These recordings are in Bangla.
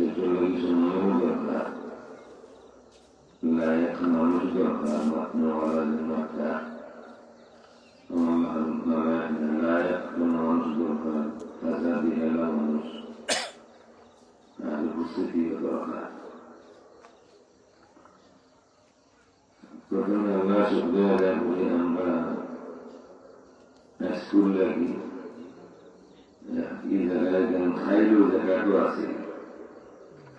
যেটা লাগে সময়ও দরকার, লায়ক মানুষ দরকার, মাতনাওয়ালা মাতা লায়ক মানুষ দরকার, তাজা দিহেলা মানুষ আর উপস্থিতিও দরকার। প্রথমে আল্লাহ শুকরিয়া আদায় করি আমরা স্কুল লাগি এই জায়গায় যেন খাইলেও জায়গাটাও আছে,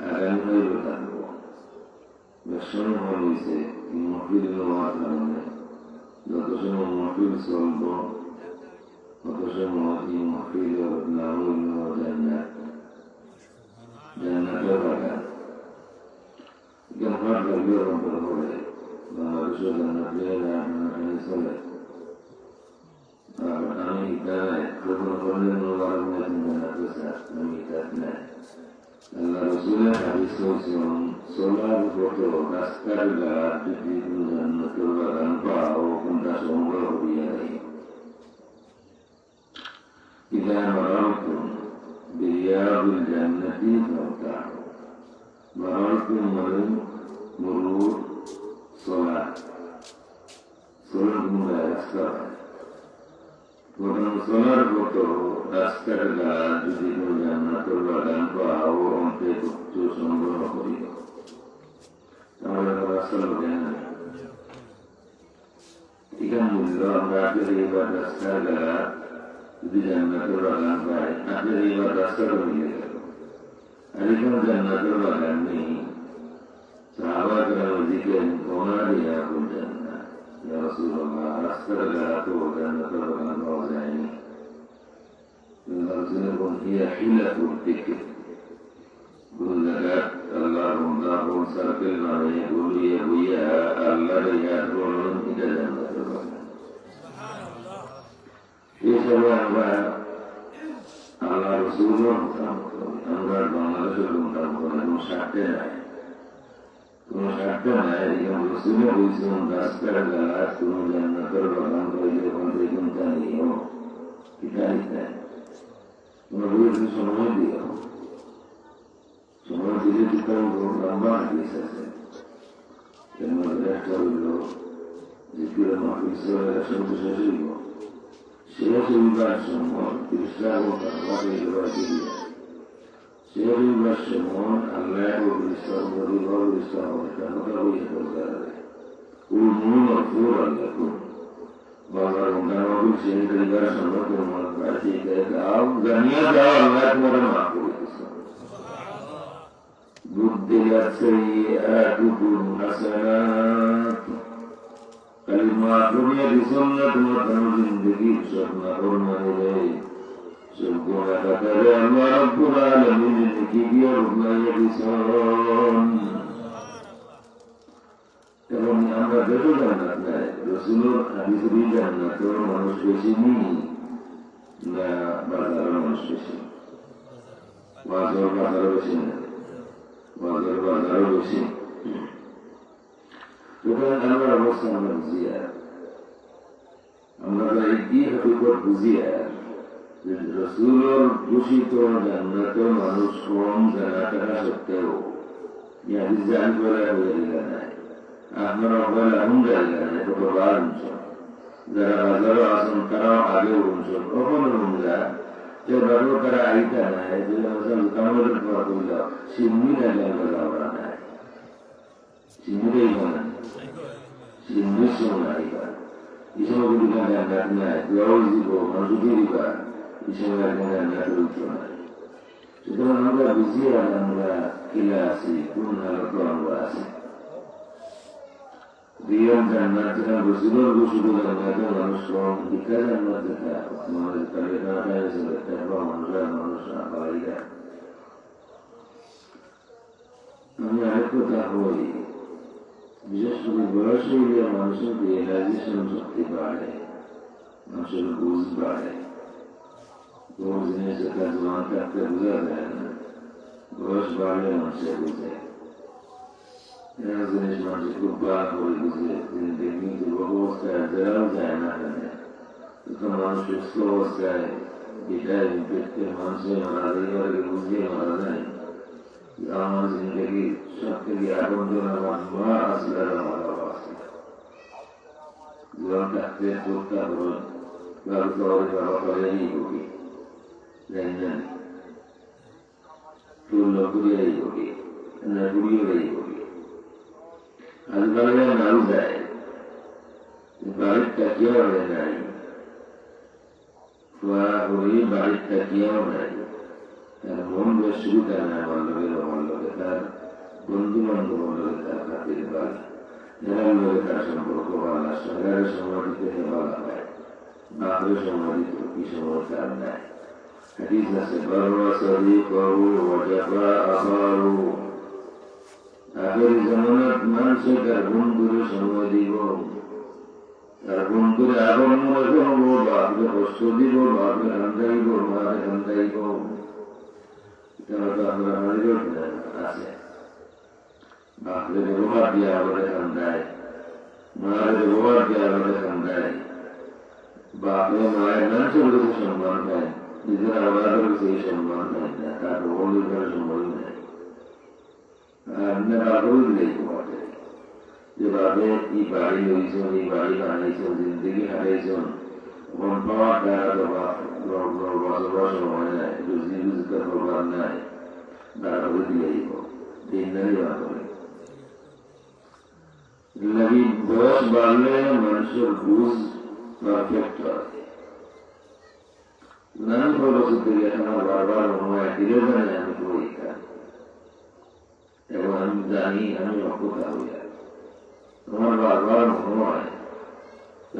আগামী হইলেও থাকবো। দর্শন হয়েছে মহফিল নেওয়ার কারণে যত সময় মহফিল চলব তত সময় এই মহফিল নাম জান্নাত, জান্নাতের বাগান। জান্নাত লাগলেও রম্পর করে বাংলাদেশও জান্নাত নিয়ে চলে। আর আমি এখানে প্রথম করলেন আমি নাই আল্লাহ রসুলের হাদিস হয়েছিলাম সোলার ফটো রাস্তার গাছ যদি জান্নাতের বাগান পাও কোনটা সংগ্রহ করিয়া নাই إذا مررتم برياض الجنة فارتاحوا مررتم مرور صلاة রাস্তার প্রথম সোলার ফটো রাস্তার গাছ যদি জান্নাতের বাগান পাও অন্তে সংগ্রহ করি তাহলে রাস্তা লোকে না এখানে মূল্য আমরা আপনার এইবার রাস্তার গাছ যদি জান্নাতের বাগান পাই আপনার এইবার রাস্তাটা মিলে গেল। আর এখানে জান্নাতের বাগান নেই, সাহাবা কেরাম দিকেন ওনারা দিয়া বলছেন না ইয়া রাসূলুল্লাহ রাস্তার গাছ তো জান্নাতের বাগান পাওয়া যায়নি। হিয়া হিলাতুল ফিকর, কোন জায়গায় আল্লাহর বান্দা কোন সার্কেল মানে বলিয়ে বইয়া আল্লাহর ইয়াদ বলুন এটা জান্নাতের বাগান। এই সময় আমরা আল্লাহ রসুলও আমরা বাংলাদেশের কোনটা কোনো স্বার্থে নাই, কোনো স্বার্থে নাই। রসুলও বলছিলাম রাস্তার গাছ কোন জান্নাতের বাগান হইলে ওখান থেকে কোনটা নিও ইত্যাদি দেয়। তোমরা বলছি সময় দিও, সময় দিলে কিন্তু লম্বা হাদিস আছে। এর মধ্যে একটা হইল জিকির মাহফিল সঙ্গে শেষ হইব, শেষ হইবার সময় কৃষ্ণা শেষ হইবার সময় আল্লাহ ইসলাম কথা বইয়ে দরকার বাবার অন্যান্য শেষ হইবার সময় তোমার কাছে জানিয়ে যাও আল্লাহ তোমার মাফ করিতেছে। بدلت سيئاتكم حسنات كلمات بسنة وطن زندگی سبنا فرمان دے سبنا قدر اللہ رب العالمین زندگی کی ربنا یکسان এবং আমরা দেখো জান্নাত নাই রসুলের হাদিস বি জান্নাতের মানুষ বেশি নেই না বাজারের মানুষ বেশি, বাজার বেশি না বাজারও বেশি। আমার অবস্থা আমরা বুঝিয়া আমরা এই হকিকত বুঝিয়া রসুলের ঘোষিত জান্নাতের মানুষ কম জানা থাকা সত্ত্বেও জান করে হয়ে গেলে নাই আপনারা অবহেলা এমন জায়গা নাই কতবার অঞ্চল যারা বাজারও আসেন তারাও আগেও অঞ্চল কখনো রুমলা যে বাবু তারা আইতা নাই যে কামড়ের পর বলল সিন্নি নাই আমরা নাই সিন্নিটাই বলেন সিন্নির সময় আইবা এই সময় যদি জান্নাত নাই দোয়াও দিব মানুষকে দিবা এই সময় জান্নাতের উত্তর নাই। সুতরাং আমরা বুঝিয়ে আমরা কিলা আছি কোন হালত আমরা আছি দিয়াম জান্নাত যেটা রসুলের ঘোষিত জান্নাতের মানুষ কম দীক্ষা জান্নাত যেটা আমাদের তাহলে না হয়েছে মানুষ আপাইরা। আমি আরেক কথা বলি, বিশেষ করে বয়স হইলে মানুষের রিয়েলাইজেশন শক্তি বাড়ে, মানুষের বুঝ বাড়ে। কোন জিনিস একটা জোয়ান থাকতে বোঝা যায় না, বয়স বাড়লে মানুষের বুঝে। জিনিস মানুষ খুব বার করে বুঝে যুবক অবস্থায় যারাও যায় না কেন তখন মানুষ সুস্থ অবস্থায় যেটাই পেটকে মানুষের মারা যায় বুঝিয়ে মারা যায় আমার জিন্দগি সব থেকে আবন্ধন আমার মা আসলে আমার বাবা আসলে জীবন থাকতে চোখটা ধরুন বাবা কলেই করি জানেন চুল ঘুরিয়েই করি ঘুরিয়েই করি আজকাল নাড়ু দেয় বাড়ির তাকিয়াও নাই বাড়ির তাকিয়াও নাই তার মন শুরুটা নাই আমার লোকে তার বন্ধু বান্ধব লোকে তার খাতির বাড়ি যারা লোকে তার সম্পর্ক ভালো সরকারের সময় দিতে ভালো হয় বাপের সময় দিত কি সময় তার নাই হাদিস আছে বারো সদিকহু ওয়াজাফা আবারু আগের জামানাত মানুষে তার বন্ধুরে সময় দিব তার বন্ধুরে আগুন মনে করবো বাপরে কষ্ট দিব বাপরে কান্দাইব মারে কান্দাইব তারা তো আমরা আমাদের আছে বাপরে ব্যবহার দিয়ে আমাদের কান্দায় মায়ের ব্যবহার দিয়ে আমাদের কান্দায় বাপরে মায়ের না চলে সম্মান পায় নিজের আলাদা সেই সম্মান নেয় না তার অন্যের সম্মান নেয় আপনারা আগ্রহ দিলেই বলে যেভাবে এই বাড়ি লইছেন এই বাড়ি বানাইছেন জিন্দগি হারাইছেন মন পাওয়ার দ্বারা বসবাস হয় নাই রুজি রোজগার করবার নাই আগ্রহ দিলেই দিনদারি বাড়বে লাগি বয়স বাড়লে মানুষের বুঝ পারফেক্ট হয় নাম বছর থেকে আমার বারবার মনে হয় দিলে জানে আমি করি এবং আমি জানি আমি অপতা হইয়া আমার বারবার মনে হয়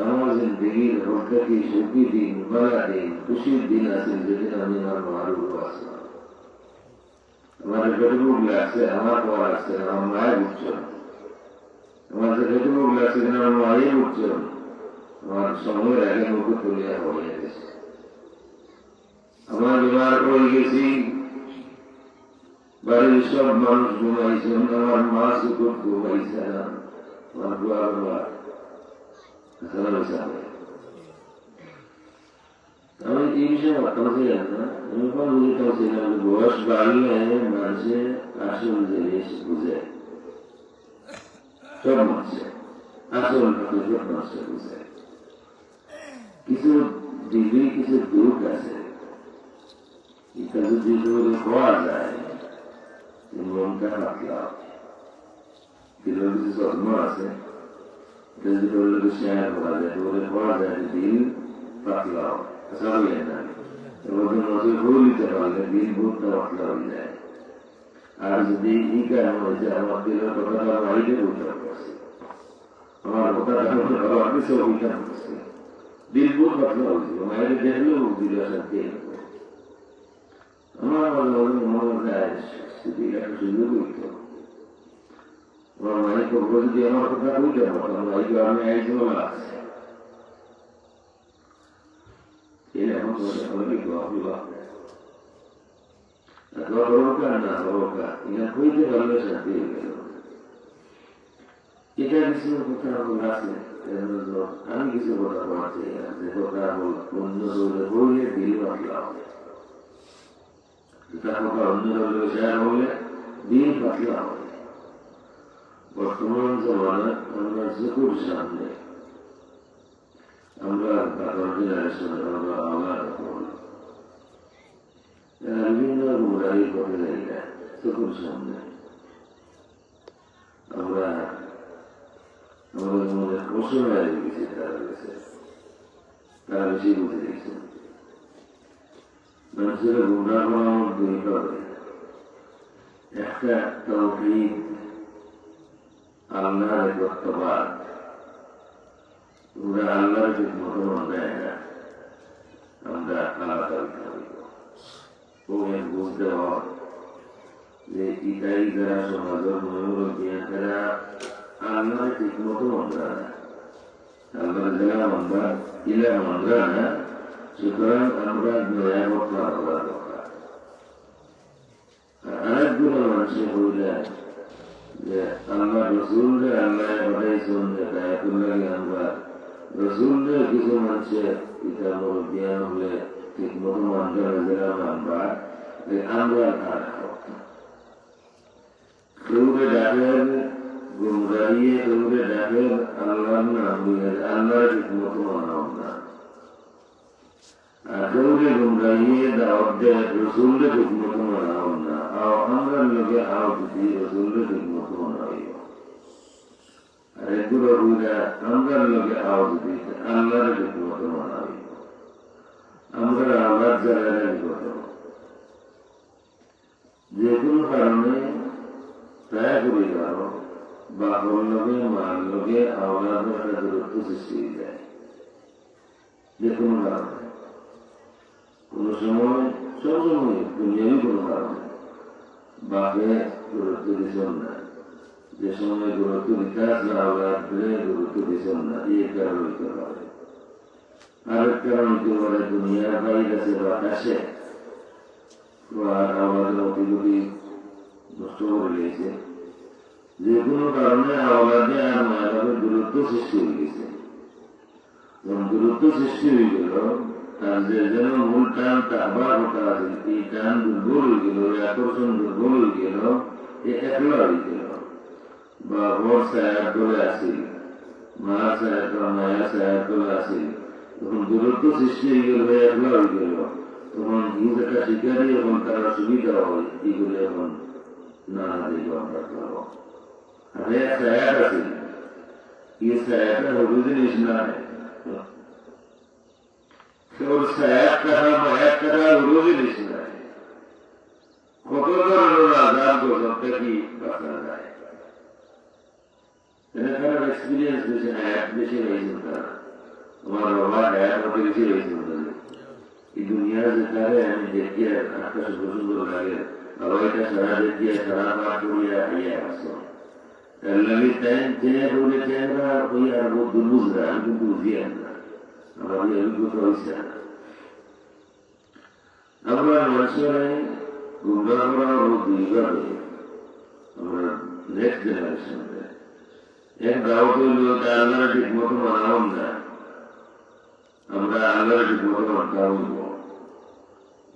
আমার জিন্দগির হঠাৎই সুখী দিন বলা দিন খুশির দিন আছে যেদিন আমি আমার মার উপর আসলাম আমার যতটুকু লাগছে আমার পর আসছে আমার মায়ের উঠছেন আমার যতটুকু লাগছে আমার মায়ের উঠছেন আমার সময়ের আগে মুখ তুলিয়া হয়ে গেছে আমার বিমার হয়ে গেছি বাড়ির সব মানুষ ঘুমাইছেন আমার মা শুকুর ঘুমাইছে না আমার আমি এই বিষয়ে ভাবতাম ছিলাম না আমি কোন বুঝতাম ছিলাম বয়স বাড়লে মানুষে আসল জিনিস বুঝে সব মানুষে আসল সব মানুষে বুঝে কিছু ডিগ্রি কিছু দুঃখ আছে এটা যদি হওয়া যায় মনটা পাতলা কিছু যত্ন আছে এটা যদি শেয়ার করা যায় হওয়া যায় দিল পাতলা সবই না এবং নজর ভুলিতে পারলে দিল ভূতটা পাতলা হয়ে যায় আর যদি এই কারণ হয়েছে আমার দিলের কথাটা বাড়িতে বলতে পারছি আমার কথাটা আপনি সব উল্টান করছে দিল ভূত পাতলা হয়েছিল মায়ের দেখলেও দিল শান্তি আমার মনে হয় স্থিতি একটা সুযোগ হইত আমার মায়ের পক্ষ যদি আমার কথা বলতে পারতাম মাইকে আমি একজন লাগছে এরকম অনেক বিবাহ দরকার না দরকার এটা হইতে পারলে শান্তি হয়ে গেল এটা কিছু কথা আছে আমি কিছু কথা বলছি যে কথা অন্য হইলে দিল পাতলা হবে অন্য শেয়ার হলে দিন পাতলা হবে বর্তমান জমানা আমরা চোখের সামনে আমরা আমরা আলাদা করি বিভিন্ন গুমরাহি করে যাই না চোখের সামনে আমরা আমাদের মধ্যে কষ্ট হয়ে গেছি তারা বেশি বুঝে গেছে মানুষের গুমরাহ করার দুই হবে একটা তাওহীদ আল্লাহর একত্ববাদ ওরা আল্লাহর যে মতন দেয় না আমরা আলাদা ওদের বুঝতে হয় যে ইটাই যারা সমাজের মনোরঞ্জন তারা আল্লাহর ঠিক মতো আমরা না আল্লাহর যারা আমরা ইলা আমরা না সুতরাং আমরা দয়া করতে আমরা দরকার আরেকগুলো মানুষের হইলে যে আল্লাহ রসুলরে আল্লাহ পাঠাইছেন যে দায়াতুল্লাহকে আমরা রসুলরে কিছু মানুষের এটা আমার জ্ঞান হলে ঠিক মতো মানতে যারা মানবা যে আমরা আর কেউরে ডাকেন গুমরাহিয়ে, কেউরে ডাকেন আল্লাহর নাম নিয়ে, আল্লাহর হিকমত মানাও না। আর কেউরে গুমরাহিয়ে দাওয়াত দেয় রসুলের হিকমত মানাও না। আমরা লোকে আও যদি রসুলের হিকমত মানাইও। আর এগুলো বুঝা আমরা লোকে আও যদি আল্লাহর হিকমত মানাইও। আমরা আল্লাহর জায়গায় হিকমত যে কোনো কারণে প্রায় করে যাও বাপর লোকে মার লোকে আওলাদের একটা দূরত্ব সৃষ্টি হয়ে যায়। যে কোনো কারণে কোন সময় সবসময় দুনিয়ারই কোনো কারণে বাপে দূরত্ব দিচ্ছেন না, যে সময় দূরত্ব দিতে আসলে আওলাদে দূরত্ব দিচ্ছেন না, এই কারণ হইতে পারে। আরেক কারণ হইতে পারে দুনিয়ার বাইরে আছে বাতাসে আমাদের অতিগতি নষ্ট করে নিয়েছে। যে কোনো কারণে আওলাদে আর মায়ের দূরত্ব সৃষ্টি হয়ে গেছে। যখন দূরত্ব সৃষ্টি হয়ে গেল, তার যে যেন মূল টান তাহবার হতা আছে, এই টান দুর্বল হয়ে গেল, আকর্ষণ দুর্বল হয়ে গেল, একলা হয়ে গেল। বা ওর ছায়ার তলে আসিল, মা ছায়ার মায়া ছায়ার তলে আসিল, তখন দূরত্ব সৃষ্টি হয়ে গেল, একলা হয়ে গেল। তখন ঈদ একটা শিকারী এবং তারা সুবিধা হয়, এগুলো এখন না দেখব আমরা করবো। আর এক ছায়াত আছে, এই ছায়াটা হবু জিনিস না, ওর ছায়াত টাকা মায়াত টাকা হবু জিনিস না। কত ধরনের আজাদ গজবটা কি বাঁচা যায়, তারা এক্সপিরিয়েন্স বেশি হায়াত বেশি হয়েছেন। তারা আমার বাবা হায়াত হতে বেশি হয়েছেন। এই দুনিয়া যেটারে আমি দেখি একটা সুন্দর সুন্দর লাগে, বাবা এটা সারা দেখি সারা পাঠ করিয়া আইয়া আসো তার লাগে টাইম চেয়ে বলে চেয়েরা ওই আর দুর্বুঝরা, আমি কিন্তু বুঝিয়ান না, আমার এই অভিজ্ঞতা হয়েছে না। আমরা মানুষের গুমরা করা ও দুইভাবে আমরা নেক্সট জেনারেশন এক গাঁও তৈরি আল্লাহর ঠিক মতো মানাও না, আমরা আল্লাহর ঠিক মতো মানতে হইব।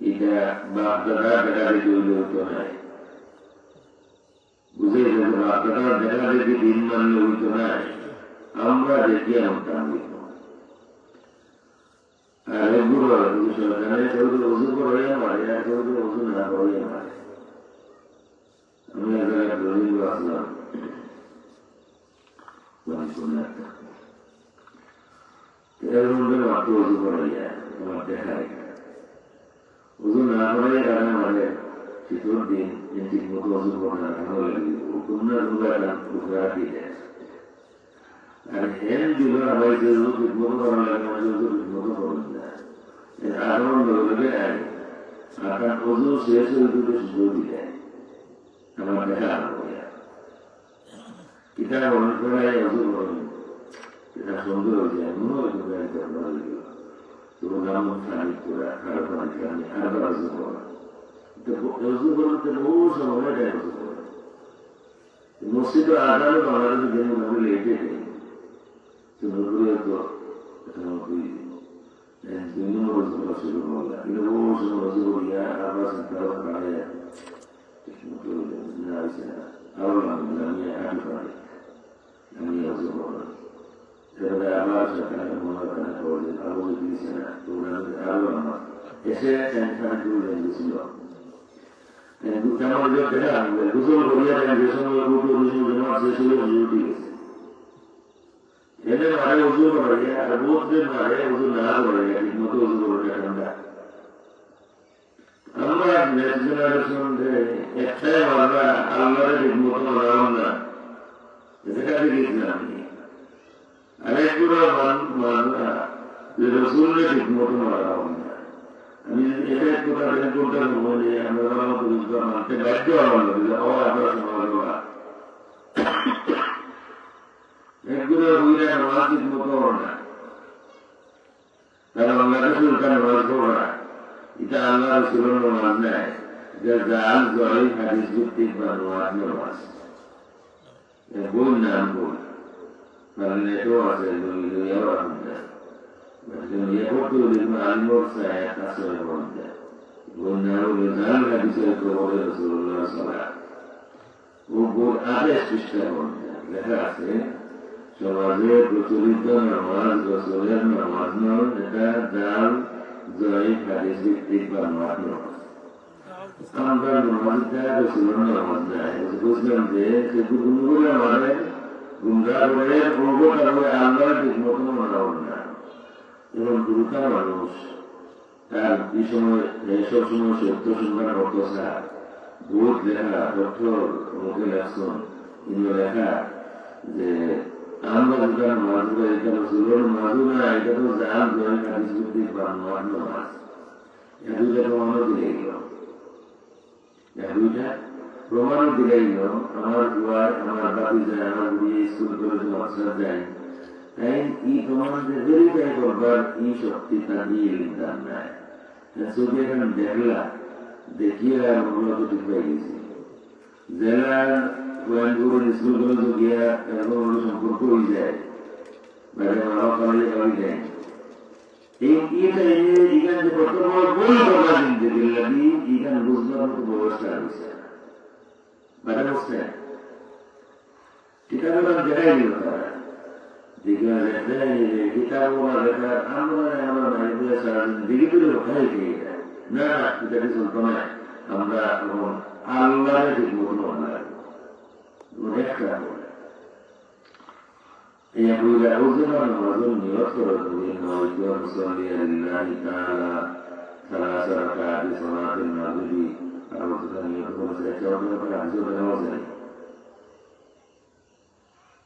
এটা বাপ দাদা দেখা দেখি হইলে হইতো নাই, বুঝে গেল। বাপ দাদা দেখা দেখি দিন মানলে হইতো নাই, আমরা দেখিয়া মানতাম হইত। আর এগুলো সরকারে কেউ ওজু করে মারে, আর কেউ ওজু না করে মারে। আমি এক জায়গায় দলিল আসলাম, এর মধ্যে মাত্র ওজু করাইয়া আমার দেখায়, ওজু না করে কারণে মানে শীতল দিন ঠিক মতো ওজু করে না ভালো লাগে, তোমরা তোমরা উপরে রাখি যায়। আর হ্যান দিল আমার যে ঠিক মতো করা লাগে, আমার ওজু ঠিক মতো করেন না, আরো লোকে আয় আপনার ওজু শেষ হয়ে দুটো জরুরি যায়। আমার দেখা এটা মনে করাই ওজু করেন, এটা সুন্দর হয়ে যায়, মনে হয় ভালো লাগে। তোমার নাম খানি করা খারাপ পানি খানি আবার ওজু করা, ওজু করতে বহু সময় দেয়। ওজু করে মসজিদ আদালত বাংলাদেশের জন্য ভাবে লেটে নেই, তো নজরে তো দুই নম্বর ওজু করা শুরু করলাম, কিন্তু বহু সময় ওজু করিয়া আবার চিন্তা করে ঠিক মতো না হয়েছে না, আরো লাগবে আমি হাঁটু পারি, আমি ওজু করলাম। সেভাবে আবার সরকারের মনে করা করলেন, আরো দিয়েছে না, তো আরো আমার এসে টেনশন শুরু হয়ে গেছিল। কেমন দেখা গোসল করিয়া যে সময় জমা শেষ হয়ে উঠে গেছে, এনে মারে ওজু করে আর বোধদের মারে ওজু না করে ঠিক মতো ওজু করে ঠান্ডা। আমরা নেক্সট জেনারেশন একটাই আমরা আল্লাহরে ঠিক মতো মানাও না, দেখা দেখেছিলাম আমি। আরেকগুলো মানরা যে রসুলরে ঠিক মতো মানাও না, আমি এটা একটু তাদের করতে বলে আমরা মানতে বাধ্য একগুলো বইরা নামাজ ঠিক মতো না, তারা বাংলাদেশের নামাজ পড়া, এটা আল্লাহ রসুলের নামাজ নেয়, যা জাল জয় হাদিস ভিত্তিক বা নামাজ বই নাম বই, কারণ এটাও আছে লইয়াও আসবে ইয়ে করতে হলে আলিমর চায় কাছে বলতে বই নাম জাল হাদিসের খবরে রসুল্লাহ সাল্লাল্লাহু ও আদেশ চেষ্টা করছেন। লেখা আছে সমাজে প্রচলিত নামাজ রসুলের নামাজ নয়, এটা জাল জয়ীফ হাদিস ভিত্তিক বা নামাজ। আমরা নামাজটা রসুলের নামাজ নাই, বুঝলাম যে গুণগুলো আমাদের গুমরা করে আল্লাহ ঠিক মতো মানাব না। এবং দুর্গা মানুষ তার এই সময় সব সময় সত্য সুন্দর হতসা বহুত লেখা ডক্টর মুখে লেখছেন, কিন্তু লেখা যে আমরা যেটা নামাজ পড়ি এটা রসুলের নামাজও না, এটা তো জাল জয়ের হাদিস ভিত্তিক বা নামাজ। এ দুইটা প্রমাণও দিলে গেল, দুইটা প্রমাণও দিলে গেল। আমার বুয়ার আমার বাড়ি যায়, আমার বুড়ি স্কুল কলেজ মাদ্রাসা যায়, তাই এই প্রমাণকে ভেরিফাই করবার এই শক্তি তার এই দান নাই। ছবি এখানে দেখলা দেখিয়ে মূলত ঠিক হয়ে গেছি। জেলার গোয়ালপুর স্কুল কলেজ গিয়া এরকম সম্পর্ক হয়ে যায়, বাইরে মারা পালিয়ে পালি যায়। এখানে যে কত বড় বই কথা চিনতে দিলাম, এখানে বুঝবার মতো ব্যবস্থা হয়েছে বাইরে বসছে। ঠিক আছে, দেখাই দিল তারা কিতাব লেখা আমরা দিকে তুলে ওখানে খেয়ে যায় না, এটাকে চলতো না। আমরা এখন আল্লাহ ঠিক মতো একটা নিয়ত করে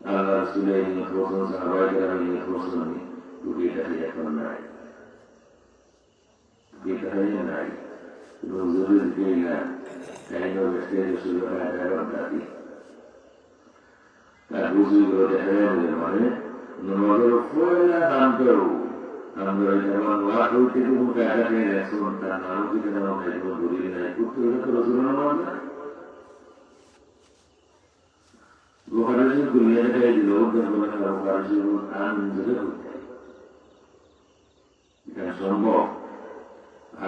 আল্লাহ রসুলের নিয়ত করছেন, সাহাবায়ে কেরামের নিয়ত করছেন, এটা এখন নাই, এটা নাই। হুজুরের দিকেই না, তাই ব্যস্ত রসুলের দাবি তার বুঝুগুলো দেখা যাবে। মানে নজর ফোলা দাম করো, আমরা যেমন ওয়া করতে কোনো কাটা খেয়ে রাখুন, তার নাম থেকে নাম একদম ধরিয়ে নাই করতে হলে তো রসুলের নাম না। বুখারী কুলিয়া দেখাই দিল, বুখারী আনন্দে করতে এটা সম্ভব।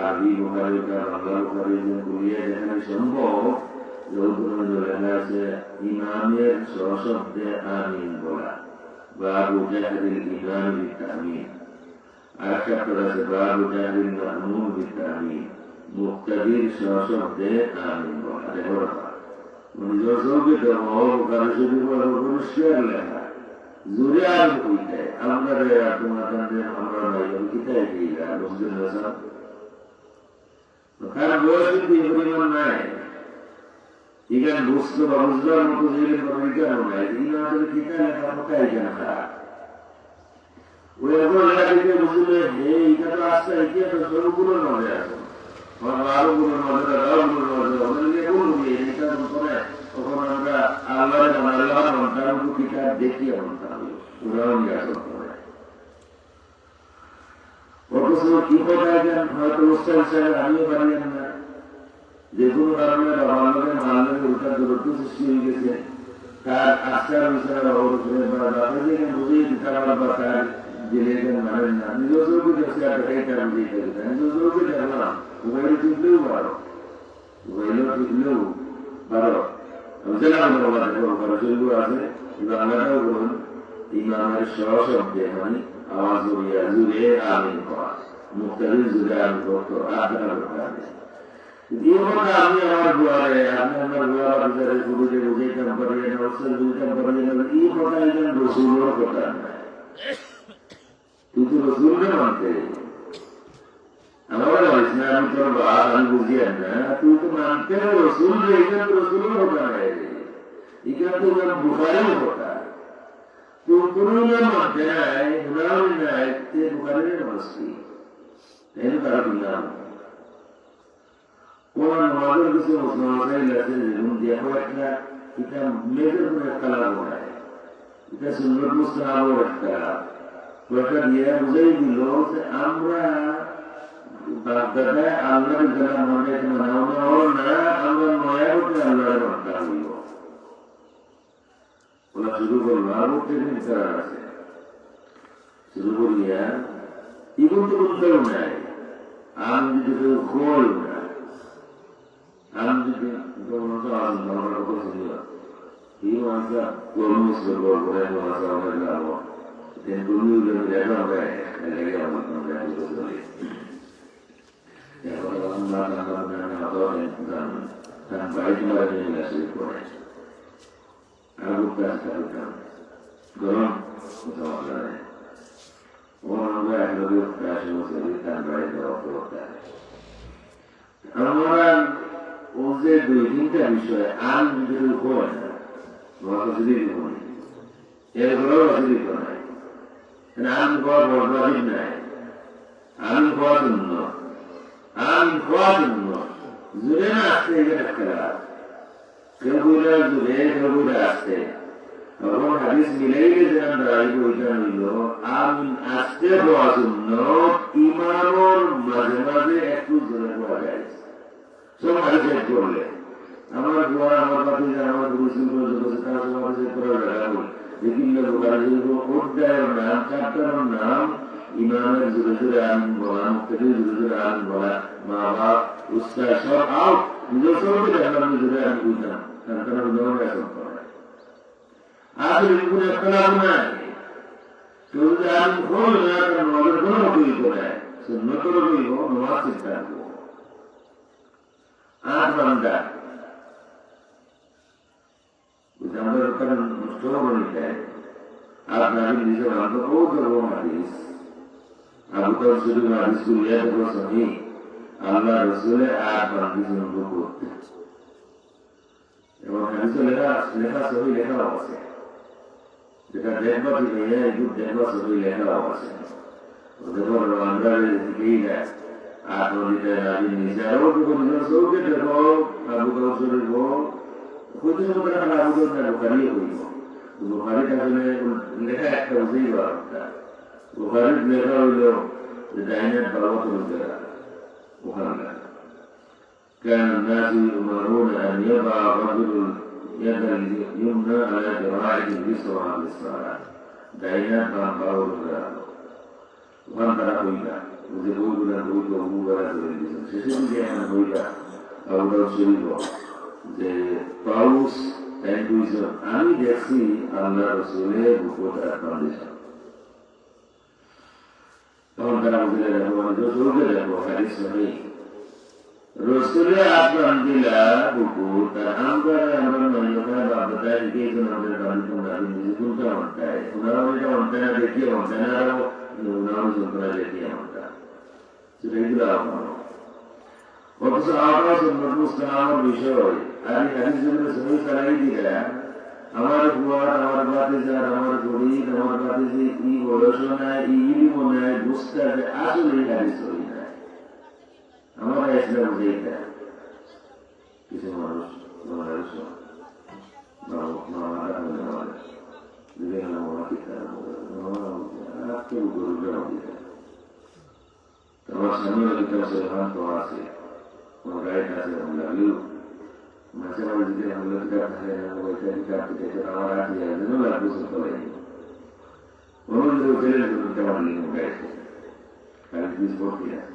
আরবি বুখারী বাংলা বুখারী কুলিয়া দেখানো সম্ভব। লেখা আছে ইমামের সশব্দে আমিন বলা, বাবু জাহরিল ইমাম বিতামিন। আর চ্যাপ্টার আছে বাবু জাহরিল মা'মুম বিতামিন, মুক্তাদির সশব্দে আমিন বলা। দেখো জোরকে ধর্ম বুখারী শরীফ পরিষ্কার লেখা, জোরে আর কইতে আমরা তোমাদের আমরা নাই কিতায় গিয়া রমজান মাস তার বয়স কিন্তু পরিমাণ নাই। এখানে বুঝতে বা বুঝবার মতো যে পরিকার নাই, আমাদের কিতা লেখা পকাই জানা ওই এলাকাকে বুঝলে এইটা তো আসতে এটা তো সবগুলোর মধ্যে আছে, আরো গুলোর মধ্যে আরো গুলোর মধ্যে ওদেরকে বলবি এটা করে তখন আমরা আল্লাহ তার কিতাব দেখি আমরা উদাহরণ দেওয়া করতে হবে। অথচ কি কোথায় যান হয়তো উস্তাদ সাহেব আমিও পারিলেন না, যে কোনো কারণে বাবাকে মানলে ওটা দূরত্ব সৃষ্টি হয়ে গেছে, তার আস্থার বিচার বুঝিয়ে দিতে পারবা বা তার জেলেছেন মানেন না, নিজস্বকে দেখছে এটা বুঝিয়ে দিতে নিজস্বকে দেখলাম মোবাইলে টিপলেও পারো, মোবাইলেও টিপলেও পারো। আছে বাংলাটাও বলুন ইমামের সশব্দে মানে আওয়াজ জড়িয়ে জুড়ে আমিন করা, মুক্তাদির জুড়ে আমি করতো আধার করতে আমি আমার দুয়ারে আমি আমার দুয়ার বিচারে গুরুকে বুঝাইতাম পারি বুঝতাম পারি এই কথা একজন রসুলের কথা নাই। তুই তো রসুলকে মানতে আমার না, আমি তোর বাদ আমি বুঝি না, তুই তো মানতে রসুল, এখানে রসুলের কথা নাই, এখানে তো বুখারের কথা। তুই কোনো মানতে নাই হুনাম নাই, তে বুখারের মাসি তাই তারা দিলাম কোরআন আমাদের কিছু মাসাইল আছে, যেমন দেখো একটা এটা মেয়েদের কোনো একটা লাভ হয়, এটা সুন্নত মুস্তাহাবও একটা ওটা দিয়ে বুঝাই দিল যে আমরা বাগদাদায় আল্লাহ মনে মানাও না, আমরা নয়া করতে আল্লাহ মানতে হইব ওরা শুরু করলো। আরো টেকনিক আছে শুরু করিয়া এগুলো তো বলতেও নাই, আমি যদি কেউ খোল না, আমি যদি Imansa olmuş ve korkuya muhasa olmalı. Den bunu yapacağım ve elleri yapmaktan ve yapacağım. Yapacağımdan haberden tan bayitler dinlesin kore. Arupta sarıkan. Goran mutawallar. Onun ve ahludur karşımızda bir tan bayitler okurlar. Ama ওদের দুই তিনটা বিষয় আন যদি হয় না অসুবিধা হয় এরগুলো অসুবিধা নাই আন হওয়া বড় নাই আন হওয়ার জন্য জুড়ে না আসতে এটা খেলা কেউ বইটা জুড়ে কেউ বইটা আসতে তখন হাদিস মিলেই গেছে আমরা এই বইটা নিল আমিন আসতে হওয়ার জন্য ইমানোর মাঝে মাঝে একটু জোরে হওয়া যায় সব হাদিস করলে আমার দোয়া আমার পাতি আমার গুরুসিং করে যত তার সব হাদিস করে রাখবো বিভিন্ন বুখারী অধ্যায়ের নাম চ্যাপ্টারের নাম ইমামের জুরে জুরে আমিন বলা মুক্তি জুরে জুরে আমিন বলা মা বাপ উস্তাদ সব আউট নিজের সবকে জানলাম জুরে আমি বুঝলাম তার উদাহরণ সব করে আসলে কোনো খেলাম নাই কেউ যদি আমিন খোল না তার নজর কোনো মতই করে সুন্নতর হইব নমাজ চিন্তা করবো আট বান্দা আমাদের ওখানে নষ্টে আপনাকে নিজের বান্ধব ও ধরবো হাদিস আবু তার শুধু হাদিস গুলিয়া দেখো সহি আল্লাহ রসুলে আট বান্দিস অনুভব করতে এবং হাদিস লেখা সহি লেখাও আছে যেটা দেখবা ঠিক এই দেখবা সহি লেখাও আছে দেখো আমরা দিকেই দেয় আত্মদিতে রাজি নিজেরও বিভিন্ন সৌকে দেখো আবু কাউসরের গো খুঁজে মতো না আবু কাউসরের বুখারি হইব বুখারি আসলে লেখা একটা বুঝেই বার্তা বুখারির লেখা হইল যে ডাইনের বাবত হইতে ওখানে كان الناس يؤمرون أن يضع الرجل يد اليمنى على ذراعه اليسرى للصلاة دائما باور وكان ترى هويدا যে বইগুলো বইগুলো মুবারা করে দিয়েছেন শেষে দিকে এখানে বইটা আবু শরীফ যে পাউস এন্ডুইজন আমি দেখছি আল্লাহ রসুলের উপর কন্ডিশন তখন তারা বুঝলে দেখো রসুলকে দেখো হাদিস নেই রসুলের আপনার দিলা কুকুর তার আমরা নয়টা বাধ্যতায় দিকেছেন আমাদের বাড়ি তোমরা নিজে তুলতে অন্টায় ওনারা ওইটা অন্টায় না দেখিয়ে অন্টায় না আরো ওনারাও যন্ত্রণা দেখিয়ে অন্টায় সেটা অথচ আপনার সুন্নত মুস্তাহামের বিষয় আমি হাদিস যেগুলো সহি চালাই দিলা আমার বুয়ার আমার ভাতিজার আমার গরিব আমার ভাতিজি ই বয়স নাই ই ইলিম নাই বুঝতে হবে আসলে হাদিস সহি নাই আমরা ইসলাম বুঝেই না কিছু মানুষ বিভিন্ন তোমার সামনে কিতাব সেখান তো আছে তোমার গাইড আছে আমরা লিউ মাঝে মাঝে যদি আমরা কিতাব থাকে ওইটা কিতাব থেকে আমার আছে যেন লাগবে সকলে অনুরোধ করে কেমন লিখে গাইড কাল বিশ ভর্তি আছে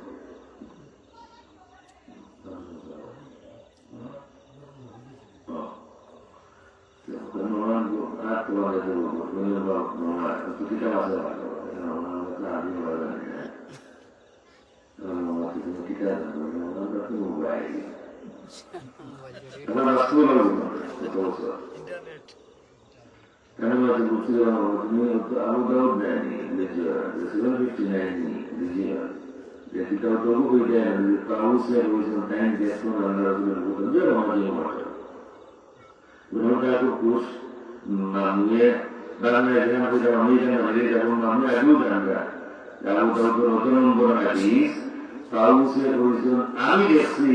আমি দেখছি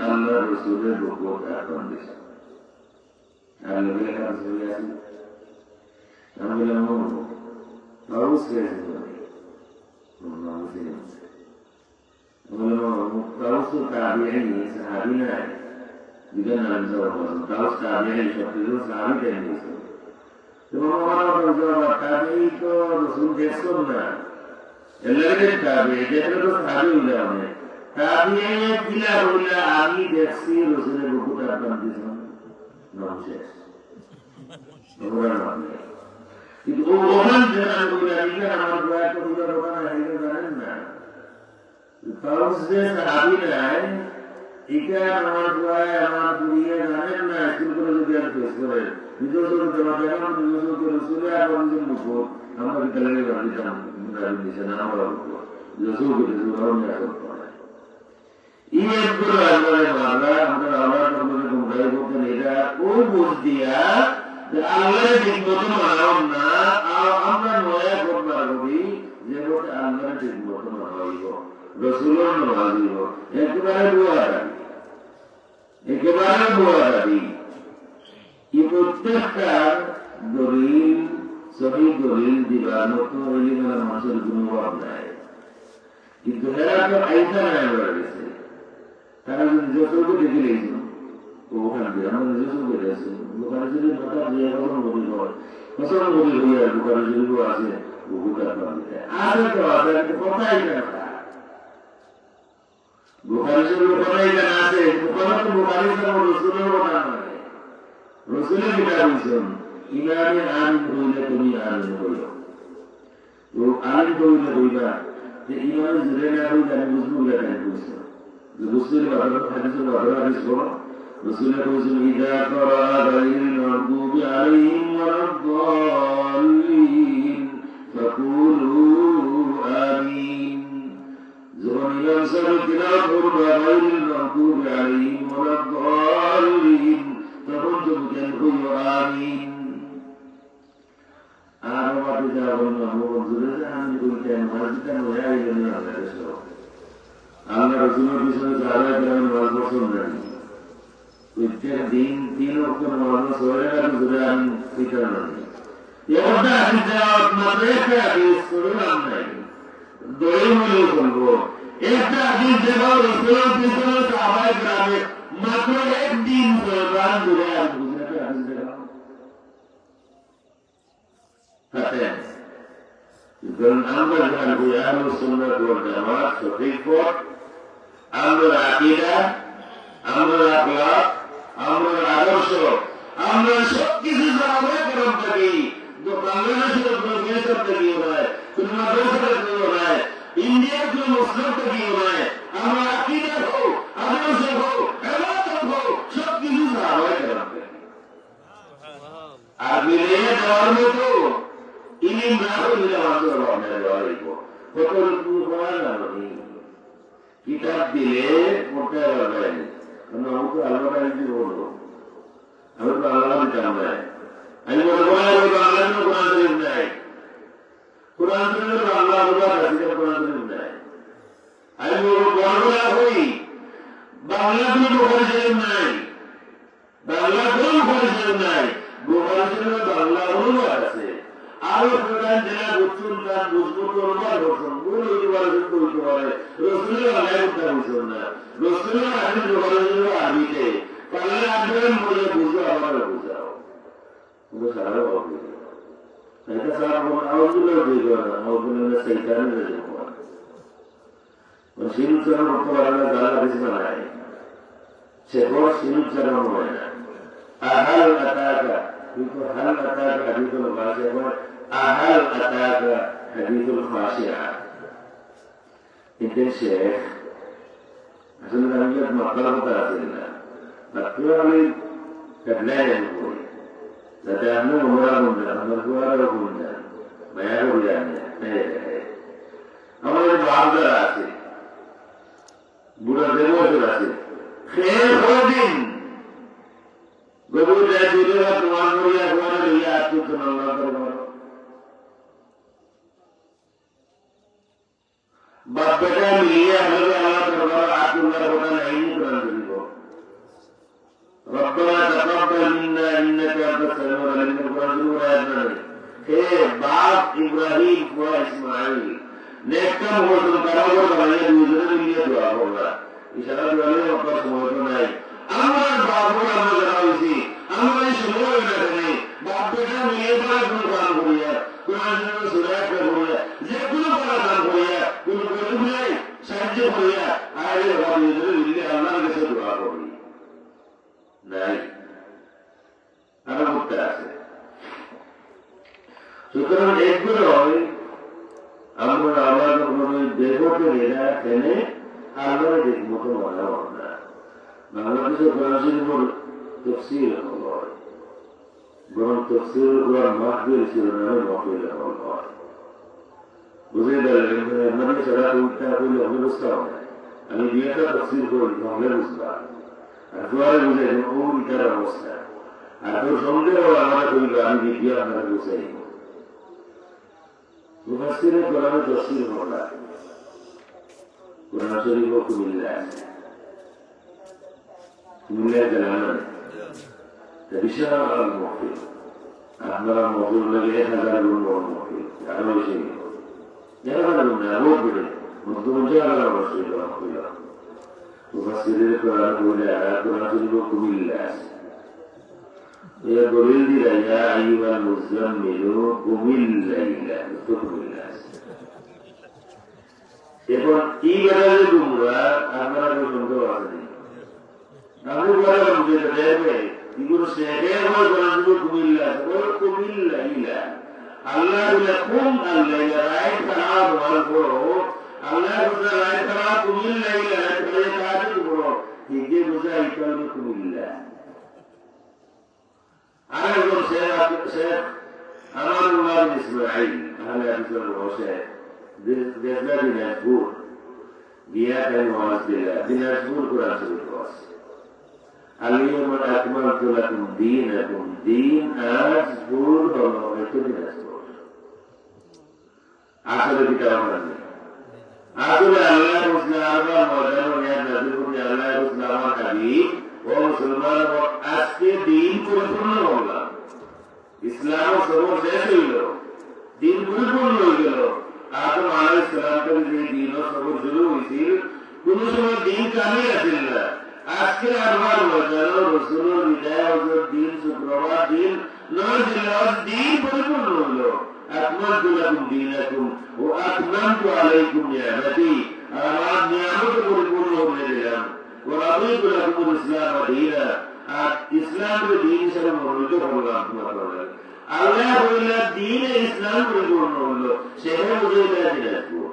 আল্লাহ রসুলের উপর কন্ডিশন আমি বললাম তাউস তাউস তো তাবিঈন সাহাবী নাই দিবেন না তাউস তাবিঈন সবকিছু সাহাবী দেননি তো আমার তাবিঈ তো রসুল দেখছেন না এলাকার তাবিঈ যেটা তো সাহাবী হইলে তাবিঈন কিলা হইলা আমি দেখছি রসুলের উপর কন্ডিশন নন শেষ ওরা মানে কিন্তু ওখান থেকে আমার কয়েকটা পূজা দোকান এখানে জানেন না তাও যে সাহাবি নাই এটা আমার কয় আমার পুরিয়ে জানেন না স্কুল করে যদি আর ফেস করে নিজস্ব জমা দেন নিজস্ব করে রসুলে আর অন্যজন মুখো আমরা বিদ্যালয়ে দিতাম দিচ্ছে না আমরা নিজস্ব করে জোরাও নিয়ে আসতে পারে ইয়েগুলো আল্লাহরে মারা আমাদের আল্লাহ তোমাদের গুমরাই করতেন এটা ও বুঝ দিয়া যে আল্লাহরে ঠিক মতো মানাও না আমরা নয়া করবার করি যে বলতে আল্লাহরে ঠিক মতো মানাইব রসুলের মানাইব একেবারে বুয়া দাবি এই প্রত্যেকটার দলিল সহি দলিল দিবার মতো এলিমের মানুষের কোনো অভাব নাই কিন্তু এরা তো আইসা নাই গেছে তারা নিজস্ব দেখে লেগেছিল ওখান দিয়ে আমরা নিজস্ব করে আছে দোকানে যদি মাথা দিয়ে কখন বলি হয় কখন বলি হইয়া দোকানে যদি আছে বুকার পাবে আরে তো আছে কথাই না বুখারী শরীফ কথাই না আছে বুখারী তো বুখারী তো রাসূলের কথা নয় রাসূলের কিতাব শুন ইমামে আলিম হইলে তুমি আলিম হইও তো আলিম হইলে হইবা যে ইমাম জুরে না হইলে আমি বুঝবো না বুঝছো রসুল হাদিসের হাদিস বলো রসুল কইছেন ইদা করা গায়রিল মাগদুবি আলাইহিম ওয়ালাদ-দাল্লিন ফাকুলু আমিন যখন ইমাম সাহেব তিলাওয়াত করবে গায়রিল মাগদুবি আলাইহিম ওয়ালাদ-দাল্লিন তখন তুমি কেন কইও আমিন আর বাকি যা বলবো মজুরে আমি কইতেন মাঝখানে হয়ে গেল না দেশে আল্লাহ রসুলের পিছনে সাহাবায়ে কেরাম নামাজ পড়ছেন না প্রত্যেক দিন 3 ওয়াক্ত নামাজ পড়ে আর জুরে আমি ফিকার নাই এটা হিজাব মাদ্রাসা হাদিস করলাম নাই দলিল হলো বলবো একটা হাদিস যেভাবে রসুলের পিছনে সাহাবায়ে কেরাম মাত্র একদিন পড়ান জুরে আর গুজরাটে হাদিস দেখাও হাতেন কারণ আমরা জানি আহলুস সুন্নাহ ওয়াল জামাত সঠিক পথ আমাদের আকীদা আমাদের আখলাক আমাদের আদর্শ আমরা সবকিছু সাহাবায়ে কেরাম থেকে जो बांग्लादेश के प्रोफेसर থেকে হয় কোন মাদ্রাসা থেকে হয় ইন্ডিয়ার কোন মুসলিম থেকে হয় আমরা আকীদা হো আদর্শ হো ইবাদত হো সবকিছু সাহাবায়ে কেরাম থেকে আর মিলে যাওয়ার মতো ইলম না হলে আমাদের রহমত আলাইহি কত কুরআন আলাইহি কিতাব দিলে পড়তে পারবে না কারণ আমাকে আল্লাহ তাআলা বললো আমি তো আল্লাহ জানি না আমি বলবো আমি বাংলা में कुरान शरीफ নাই कुरान शरीफ বাংলা বলা আছে कुरान शरीफ নাই আমি বলবো না হই বাংলা में कुरान शरीफ নাই বাংলা কোন कुरान शरीफ নাই कुरान शरीफ বাংলা হলো আছে আর প্রধান জেলা উচ্চন কান বুঝবো করবার হোসন বলে এবার বলতে পারে রাসূলের আলাইহি ওয়াসাল্লাম না রাসূলের হাদিস বলে আরবিতে পারলে আন্দোলন করে বুঝো আবার বুঝাও वो सारा हो गया ऐसा सारा वो आउटडोर दे दो आउटडोर में शैतान दे दो और शिव चरण को वाला गाला किस बनाए शेखो शिव चरण में आहल अताका इनको हल अताका हदीसुल खाशिया आहल अताका हदीसुल खाशिया इनके शेख असल में ये मतलब होता है ना मतलब करने हैं যাতে আমি ওরা বলতে আমার গোয়ারও বলতে মায়া বলে জানি আমাদের বাপদারা আছে বুড়া দেবতার আছে খেয়ে দিন গভীর রাত দিলে তোমার মরিয়া তোমার লইয়া আসতে আল্লাহ দরবার বাপ বেটা মিলিয়ে আমাদের আল্লাহ দরবার আতুল্লাহ বলা নাই কোরআন দিব ربنا تقبل منا انك انت السميع العليم القرآن والآيات हे बाप इब्राहिम व इस्माइल नेकम हो तुम कराओ बनाइए दूसरे के लिए दुआ होगा इशारा वाले अपना समय तो नहीं আমার বাবু আমরা জানাইছি আমরা সময় না নেই বাপ বেটা মিলে বলা কোন কাম করিয়া কোরআন সূরা পড়িয়া যে কোন কাম করিয়া কোন গরিব নাই সাহায্য করিয়া আরে বাবা দিলে আল্লাহর কাছে দোয়া করি নাই আর করতে আছে সুতরাং এগুলোই আমরা আমাদের মনে দেবকে এরা এখানে আল্লাহ ঠিক মতো মানা না। বাংলাদেশে ফরাসির উপর তফসির হয়, বরং তফসির কোরআন মাহফিল শিরোনামে মাহফিল হয়। বুঝে গেলেন মানে সারা উল্টা হইলে অব্যবস্থা হয়। আমি বিয়েটা তফসির করি তাহলে বুঝলাম, আর তোমার বুঝে ও ইটার অবস্থা, আর তোর সঙ্গে আমার কইল আমি বিয়ে আপনারা বুঝাই মুফাসসিরে কোরআনে তফসির হওয়া কোরআন শরীফ কুমিল্লা কুমিল্লা জানান বিশাল মহফিল, আপনারা মহফিল লাগে 1000 গুণ বড় মহফিল, আরো বেশি 1000 গুণ না বহুত বেড়ে মধ্যমঞ্চে আলাদা অবশ্যই মহফিল। মুফাসসিরে কোরআন বলে কোরআন শরীফ কুমিল্লা দলিল দিলা ইয়া আইয়ুহাল মুযাম্মিলু কুমিল লাইলা কুমিল্লা। এখন এই বেড়ালে তোমরা আপনারা শুনতে পারেন আমি বললাম যে দেখবে এগুলো শেখে হয় বলছিল কুমিল্লা কুমিল্লা ইলা আল্লাহ বলে কুম আল্লাহ রায় খারাপ হওয়ার পরও আল্লাহ বলে রায় খারাপ কুমিল্লা ইলা রায় খারাপ বড় হিজে বোঝাই কারণে কুমিল্লা। আরেকজন শেখ আমার উল্লাহ ইসমাইল তাহলে একজন বসে দেখলা দিনাজপুর গিয়া কেন ওয়াজ দিলা দিনাজপুর কোরআন শরীফ ওয়াজ আলিয়াম আকমালতু লাকুম দীনাকুম দীন আজপুর হলো এত দিনাজপুর আসলে কি কারণ নেই আসলে আল্লাহ রাসূল আরবা ময়দানে নিয়ে নাজির আল্লাহ রাসূল আমার নবী ও মুসলমান আজকে দিন পরিপূর্ণ হলো, ইসলাম সর্ব শেষ হইল, দিন পরিপূর্ণ হয়ে গেল। আদম আলাইহিস সালাম থেকে যে দিন সর্ব শুরু হয়েছিল কোন সময় দিন কামিল আছিল না। আজকে আরবার ময়দানে রাসূলের বিদায় হজরত দিন শুক্রবার দিন 9 জিলহজ দিন পরিপূর্ণ হইল। আকমালতু লাকুম দীনাকুম ওয়া আতমামতু আলাইকুম নি'মাতি, আমার নিয়ামত পরিপূর্ণ করে দিলাম। ورضيت لكم الاسلام دينا, আর ইসলামের দিন হিসেবে মনোনীত করলাম তোমাদের। আল্লাহ বলল দিন ইসলাম পরিপূর্ণ হলো, সেখানে বুঝে দেওয়া দিনাজপুর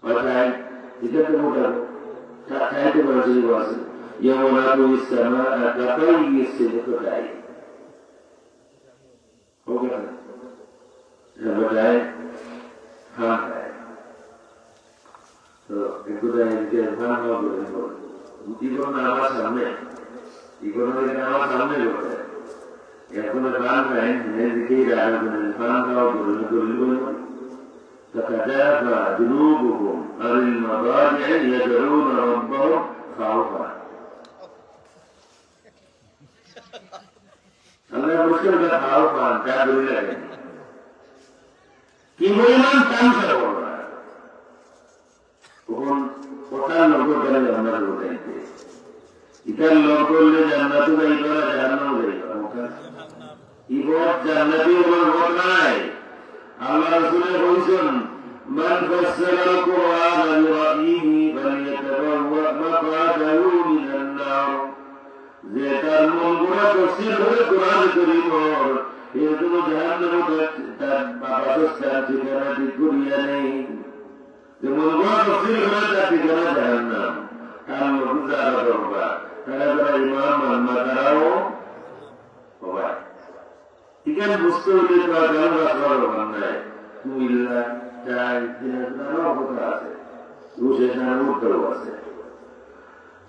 অর্থাৎ এটা তো মোটা খাইতে পারছি আছে যেমন আবু ইসলামা কাকাই গিয়েছে কোথায় ওকে না বলায় হ্যাঁ তো এগুলো এদিকে ভালো করে ইকোনো আমার সামনে ইকোনো আমার সামনে বলে এখন গান গায় এদিকে রাজধানী গান গাওয়া বলে বলল تتجافى جنوبهم عن المضاجع يدعون ربهم خوفا الله মুশকিল কা خوفا তা বলে কি পরিমাণ কাঞ্চা বলা তখন কোথায় লোক গেলে আমরা বলতে ইতার লোক বললে জান্নাতে যাইবা জাহান্নামে যাইবা ইবাদ জান্নাতি ওর ভোট নাই। আল্লাহ রাসূল বলেছেন মান ফাসসারাল কুরআন বিরাইহি ফালিয়াতাবাওয়া মাকাদাহু মিনান নার, যে তার মন গড়া তাফসীর করে কোরআন শরীফের এর জন্য জাহান্নামে তার বাসস্থান ঠিকানা ঠিক করিয়া নেই। যে মন গড়া তাফসীর করে তার ঠিকানা জাহান্নাম, কারণ বুঝারা দরবা তারা যারা ইমাম মুহাম্মদ তারাও বাবা এখানে বুঝতে হলে তো কেমন রাখবার বাংলায় কুমিল্লা চাই দিনাজপুর কথা আছে, রুশের উত্তরও আছে।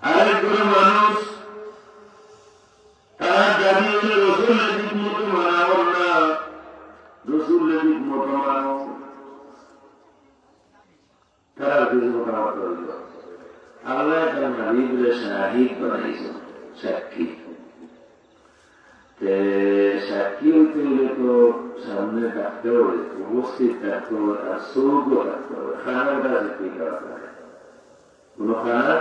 আরেকজন মানুষ তারা দাবি হলে রসুল নদীর মতো মানাব না, রসুল নদীর মতো মানো তারা কিছু কথাবার্তা হইল। আল্লাহ তার নবীকে শাহিদ বানাইছেন, সাক্ষী। সাক্ষী হইতে হলে তো সামনে থাকতে হবে, উপস্থিত থাকতে হবে, আর সৌর্য থাকতে হবে। খানাটা সাক্ষী করা যায় কোন খানা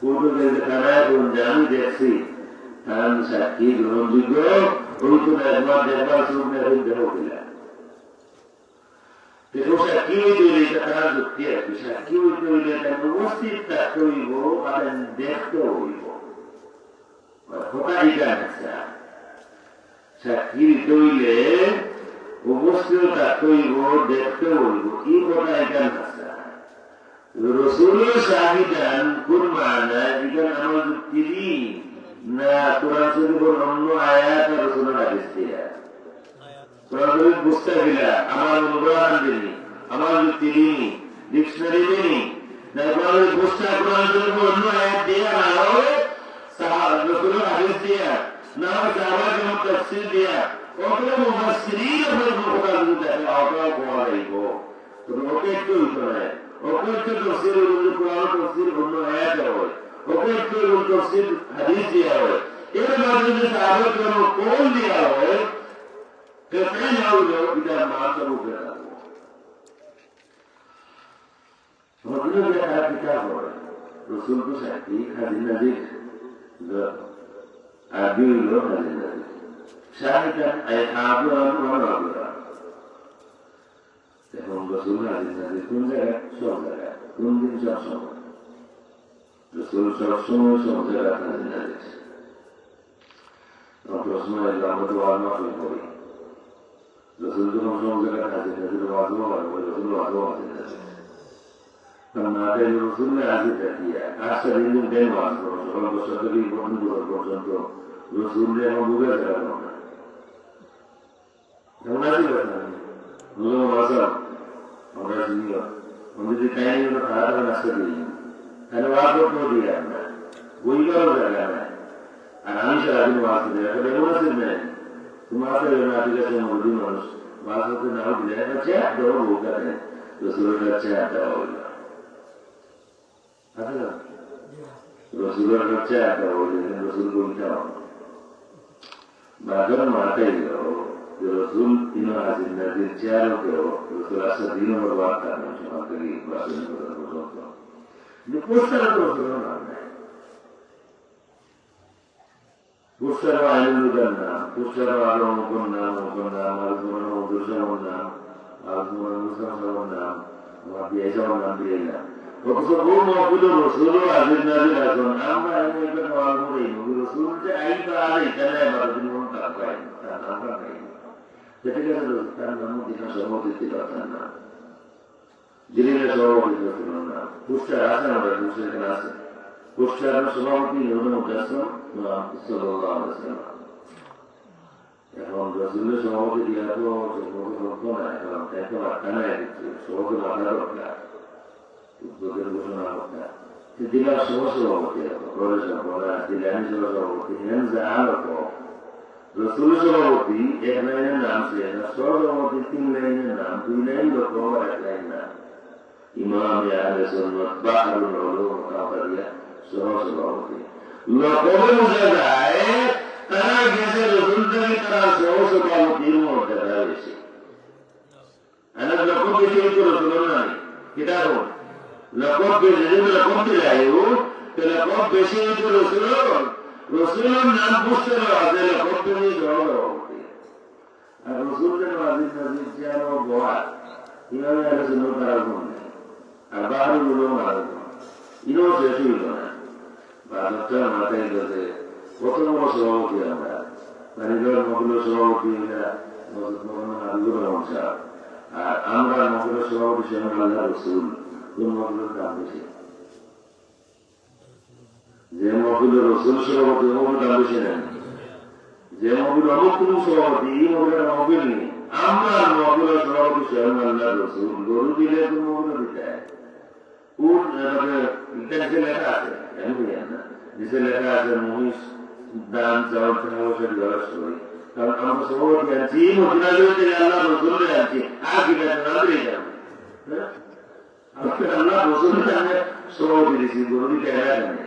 পূর্বে খানায় কোন আমি দেখছি খান সাক্ষী গ্রহণযোগ্য হইত না, একবার দেখবার শুনে দেহ দিলাম দেখো। সাক্ষী হইতে হইলে এটা খানা যুক্তি আছে, সাক্ষী হইতে হইলে তাকে উপস্থিত থাকতে হইব, আর দেখতে হইব। হতা এটা আছে সাক্ষী দিতে হইলে উপস্থিত থাকতে হইব, দেখতে হইব, কি কথা এখানে আছে। রসুলের শাহিদান কোন মানা এখানে আমার যুক্তি না কোরআন শরীফের অন্য আয়াত আর রসুলের হাদিস দিয়া কোরআন শরীফ বুঝতে গেলা আমার উদাহরণ দিনি, আমার যুক্তি দিনি, ডিকশনারি দিনি না কোরআন শরীফ বুঝতে কোরআন শরীফের অন্য আয়াত দিয়া না হয় রসুলের হাদিস দিয়া না হয় সাহাবা কেমন তাফসীর দিয়া ওগুলো মুফাসসিরিন এর কথা যদি দেখে ওটা কোয়া যাইব তো ওকে একটু করে ওকে একটু তাফসীরের কোরআন তাফসীর অন্য আয়াত হয় ওকে একটু তাফসীর হাদিস দিয়া হয় এর মধ্যে যদি সাহাবা কেমন কোন দিয়া হয় তো তাই না হলো এটা মানতে হবে মদিনা দেখা কিতাব হয় রসুল তো সাথী হাদিস নাজির আদি হলো হাদিস নাজির শাহিদান আয় আবুরান ওয়া আবুরান এখন রসুল হাদিস নাজির কোন জায়গায় সব জায়গায় কোন দিন সব সময় রসুল সব সময় সব জায়গায় হাদিস নাজির প্রশ্ন এলো আমরা তো ওয়াজ মাহফিল করি রসুল যখন সব জায়গায় হাদিস নাজির ওয়াজও হয় রসুল ওয়াজও হাদিস নাজির নাতে রসুল হাদিস দিয়া আজকে দিন দেন ওয়াজ করো সকাল 10টা থেকে পর্যন্ত রসুলের এবং বুঝে যাবে না কেমন আছি আমরা যদি টাইম খাওয়া নাস্তা দিই তাহলে ওয়াজ করতেও দিই আমরা বই করাও জায়গা নাই আর আমি সারাদিন ওয়াজ দিই এখন এমন আছে নাই তোমার হাতে না ঠিক আছে মরদি মানুষ ওয়াজ করতে নাও দিলে একটা চেয়ার দেওয়া বোকা নেই রসুলের চেয়ার দেওয়া হইল আছে না রসুলের চেয়ার দেওয়া হইল রসুল বলতে বাজার মাথায় গেল রসুল তিন হাজির নাজির চেয়ারও কেউ রসুল আসা দিন আমার বার্তা নাম সমাজ থেকে পোস্টারও তো রসুলের নাম নেই পোস্টারও আইনুল্লার নাম পোস্টারও আরো অঙ্কন নাম আলমোনা মধুসামর নাম আলমোনা মুসামর নাম দিয়েছামর নাম দিয়ে নাম অথচ ও মহকুল রসুল হাজির নাজির আসন আমরা একটা আলমোড়াই রসুল যে আইন তো আর এখানে আমার দিন মন তার পাই তার নামটা নেই তার নাম দিনা সভাপতি তার নাম দিনের সভাপতি নাম পুষ্টার আছে আমাদের পুষ্টার এখানে আছে পুষ্টার সভাপতি এখন রসুলের সভাপতি দিয়া তো না এখন এত আটকানা সভাপতি মাথা দরকার উদ্যোগের ঘোষণা দরকার দিলার সভাপতি দিলানি সভাপতি হেন যা রসুল সভাপতি এক লাইনের নাম ছিল না সভাপতি 3 লাইনের নাম 2 লাইন রকম 1 লাইন নাম ইমাম আহলে সুন্নাত বাহরুল উলুম কাফারিয়া সভাপতি লকবে বোঝা যায় তারা গেছে রসুল থেকে তারা সভাপতির মর্যাদা বেশি আর লকব বেশি তো রসুলের নাই কিতাব লকব বেশি লকব দিলাইও তো লকব বেশি তো রসুলের রসুলের নাম পুষ্টার আছে লকব বেশি সভাপতি আর রসুলের হাদিস নাজির চেয়ার ও বহা ইমাম আহলে সুন্নাত তারা কোন আর বাহরুল উলুম আলাদা ইনো শেষ হইল না বাদরটা মাথায় গেছে কত বড় সভাপতি আমরা কারিগর মহকুল সভাপতি আব্দুর রহমান সাহেব আর আমরা মহকুল সভাপতি সাহেব আল্লাহ রসুল কোন মহকুলের দাম বেশি যে মহকুল রসুল সভাপতি মহকুল দাম বেশি নেন যে মহকুল অনুকূল সভাপতি এই মহকুলের মহকুল নেই আমরা মহকুলের সভাপতি সাহেব আল্লাহ রসুল গরু দিলে কোন মহকুল দিতে লেখা আছে নিচে লেখা আছে মহিষ দান চাউল পয়সার ব্যবহার করি কারণ আমরা সভাপতি আনছি মদিনা থেকে আল্লাহ রসুল আনছি আর কি আল্লাহ রসুল সভাপতি দিচ্ছি গরু দিতে জানে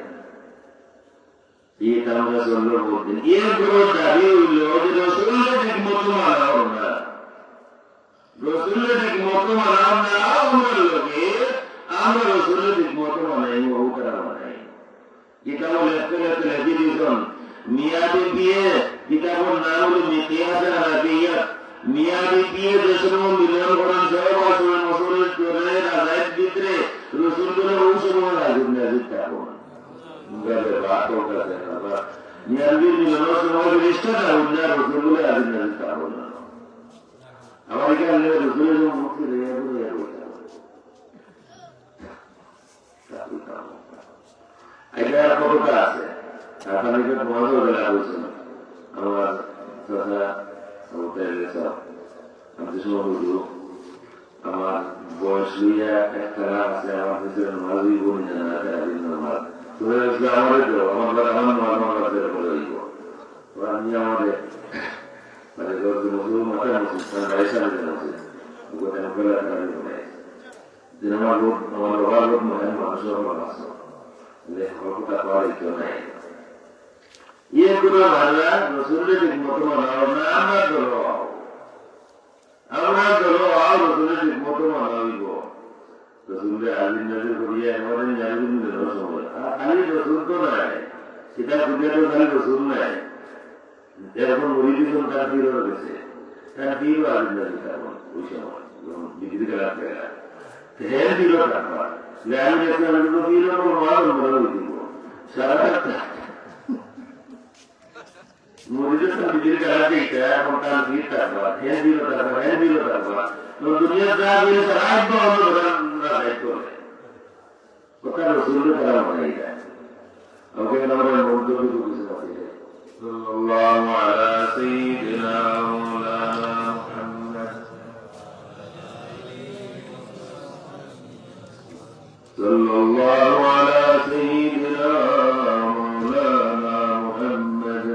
এটা আমরা চললো বলতেন এর বড় দাবি হইল যে রসুলের ঠিক মতো মানাও না রসুলের ঠিক মতো মানাও না আমার লোকে আমরা রসুলের ঠিক মতো মানাই বহু করা মানাই কিতাব লেখতে লেখতে লেখি দিয়েছেন মিয়াদি বিয়ে কিতাবের নাম হল মিকিয়াসে আরাবিয়াত মিয়াদি বিয়ে দেশের মিলন করেন সব বছরের করে রাজায়ের ভিতরে রসুল করে ওই সময় হাজির নাজির থাকুন নিয়ারবি মিলনের সময় জিনিসটা না অন্য রসুল বলে আদিন না তা বলল আমার এখানে রসুলের মুক্তি রেগে বলে এটার কতটা আছে আপনার এটা তোমাদের বেলা বলছেন আমার কথা আমি সময় আমার বয়স লইয়া একটা আছে আমার নিজের মাঝি বলি না আমার তুমি আমাদের আমার আমার বলে দিব আমি আমাদের মানে মাথায় বাইশা দিন আমার লোক আমার বাবার লোক মনে মানুষের আছে গল্পটা পাওয়ার কেউ নাই ইয়ে গুলো ভাড়া রসুলের ঠিক মতো মানাও না আমরা ধরো রসুলের ঠিক মতো মানাইব রসুলের আলিম নাজির করিয়া এমন জানিবেন সময় খালি রসুল তো নাই সেটা দুনিয়া তো খালি রসুল নাই এরকম মরিদিন তার ফিরও গেছে তার ফিরও আলিম নাজির তেমন ওই সময় বিক্রি করা হ্যাঁ দিল তারপর আমি দেখলাম ফিরও কোনো মাল মনে দিব সারা মরিদের তো বিক্রি করা দিতে এখন তার ফির তারপর হ্যাঁ দিল তারপর তো দুনিয়া যা দিয়ে সারা দায়িত্ব কথা রসুল তারা মনে যায় ওকে আমরা মন্তব্য কিছু আছে সাল্লাল্লাহু আলা সাইয়্যিদিনা মাওলানা মুহাম্মদ সাল্লাল্লাহু আলা সাইয়্যিদিনা মাওলানা মুহাম্মদ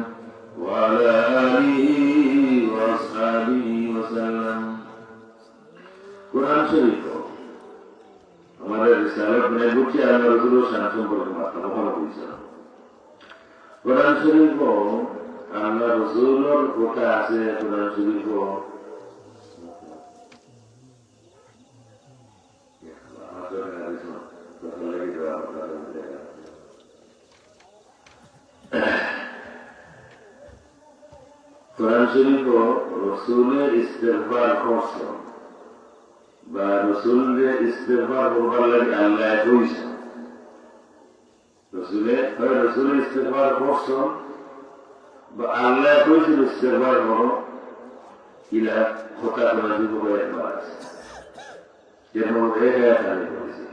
ওয়া আলা আলিহি ওয়া আসহাবিহি ওয়া সাল্লাম কুরআন শরীফ আমাদের রিসালাত में বুঝছি আল্লাহ রাসূলের শান সম্পর্কে কথা বলছি কোরআন শরীফ আল্লাহ রাসূলের কথা আছে কোরআন শরীফ কোরআন শরীফ রাসূলের ইস্তিগফার করছেন বা রসুলের ইস্তেগফার করবার লাগে আল্লাহ কইছেন রসুলের ইস্তেগফার করছেন বা আল্লাহ কইছেন ইস্তেগফার করো ইলা খোতা তোমাদের উপরে একবার আছে এর মধ্যে আমি বলছি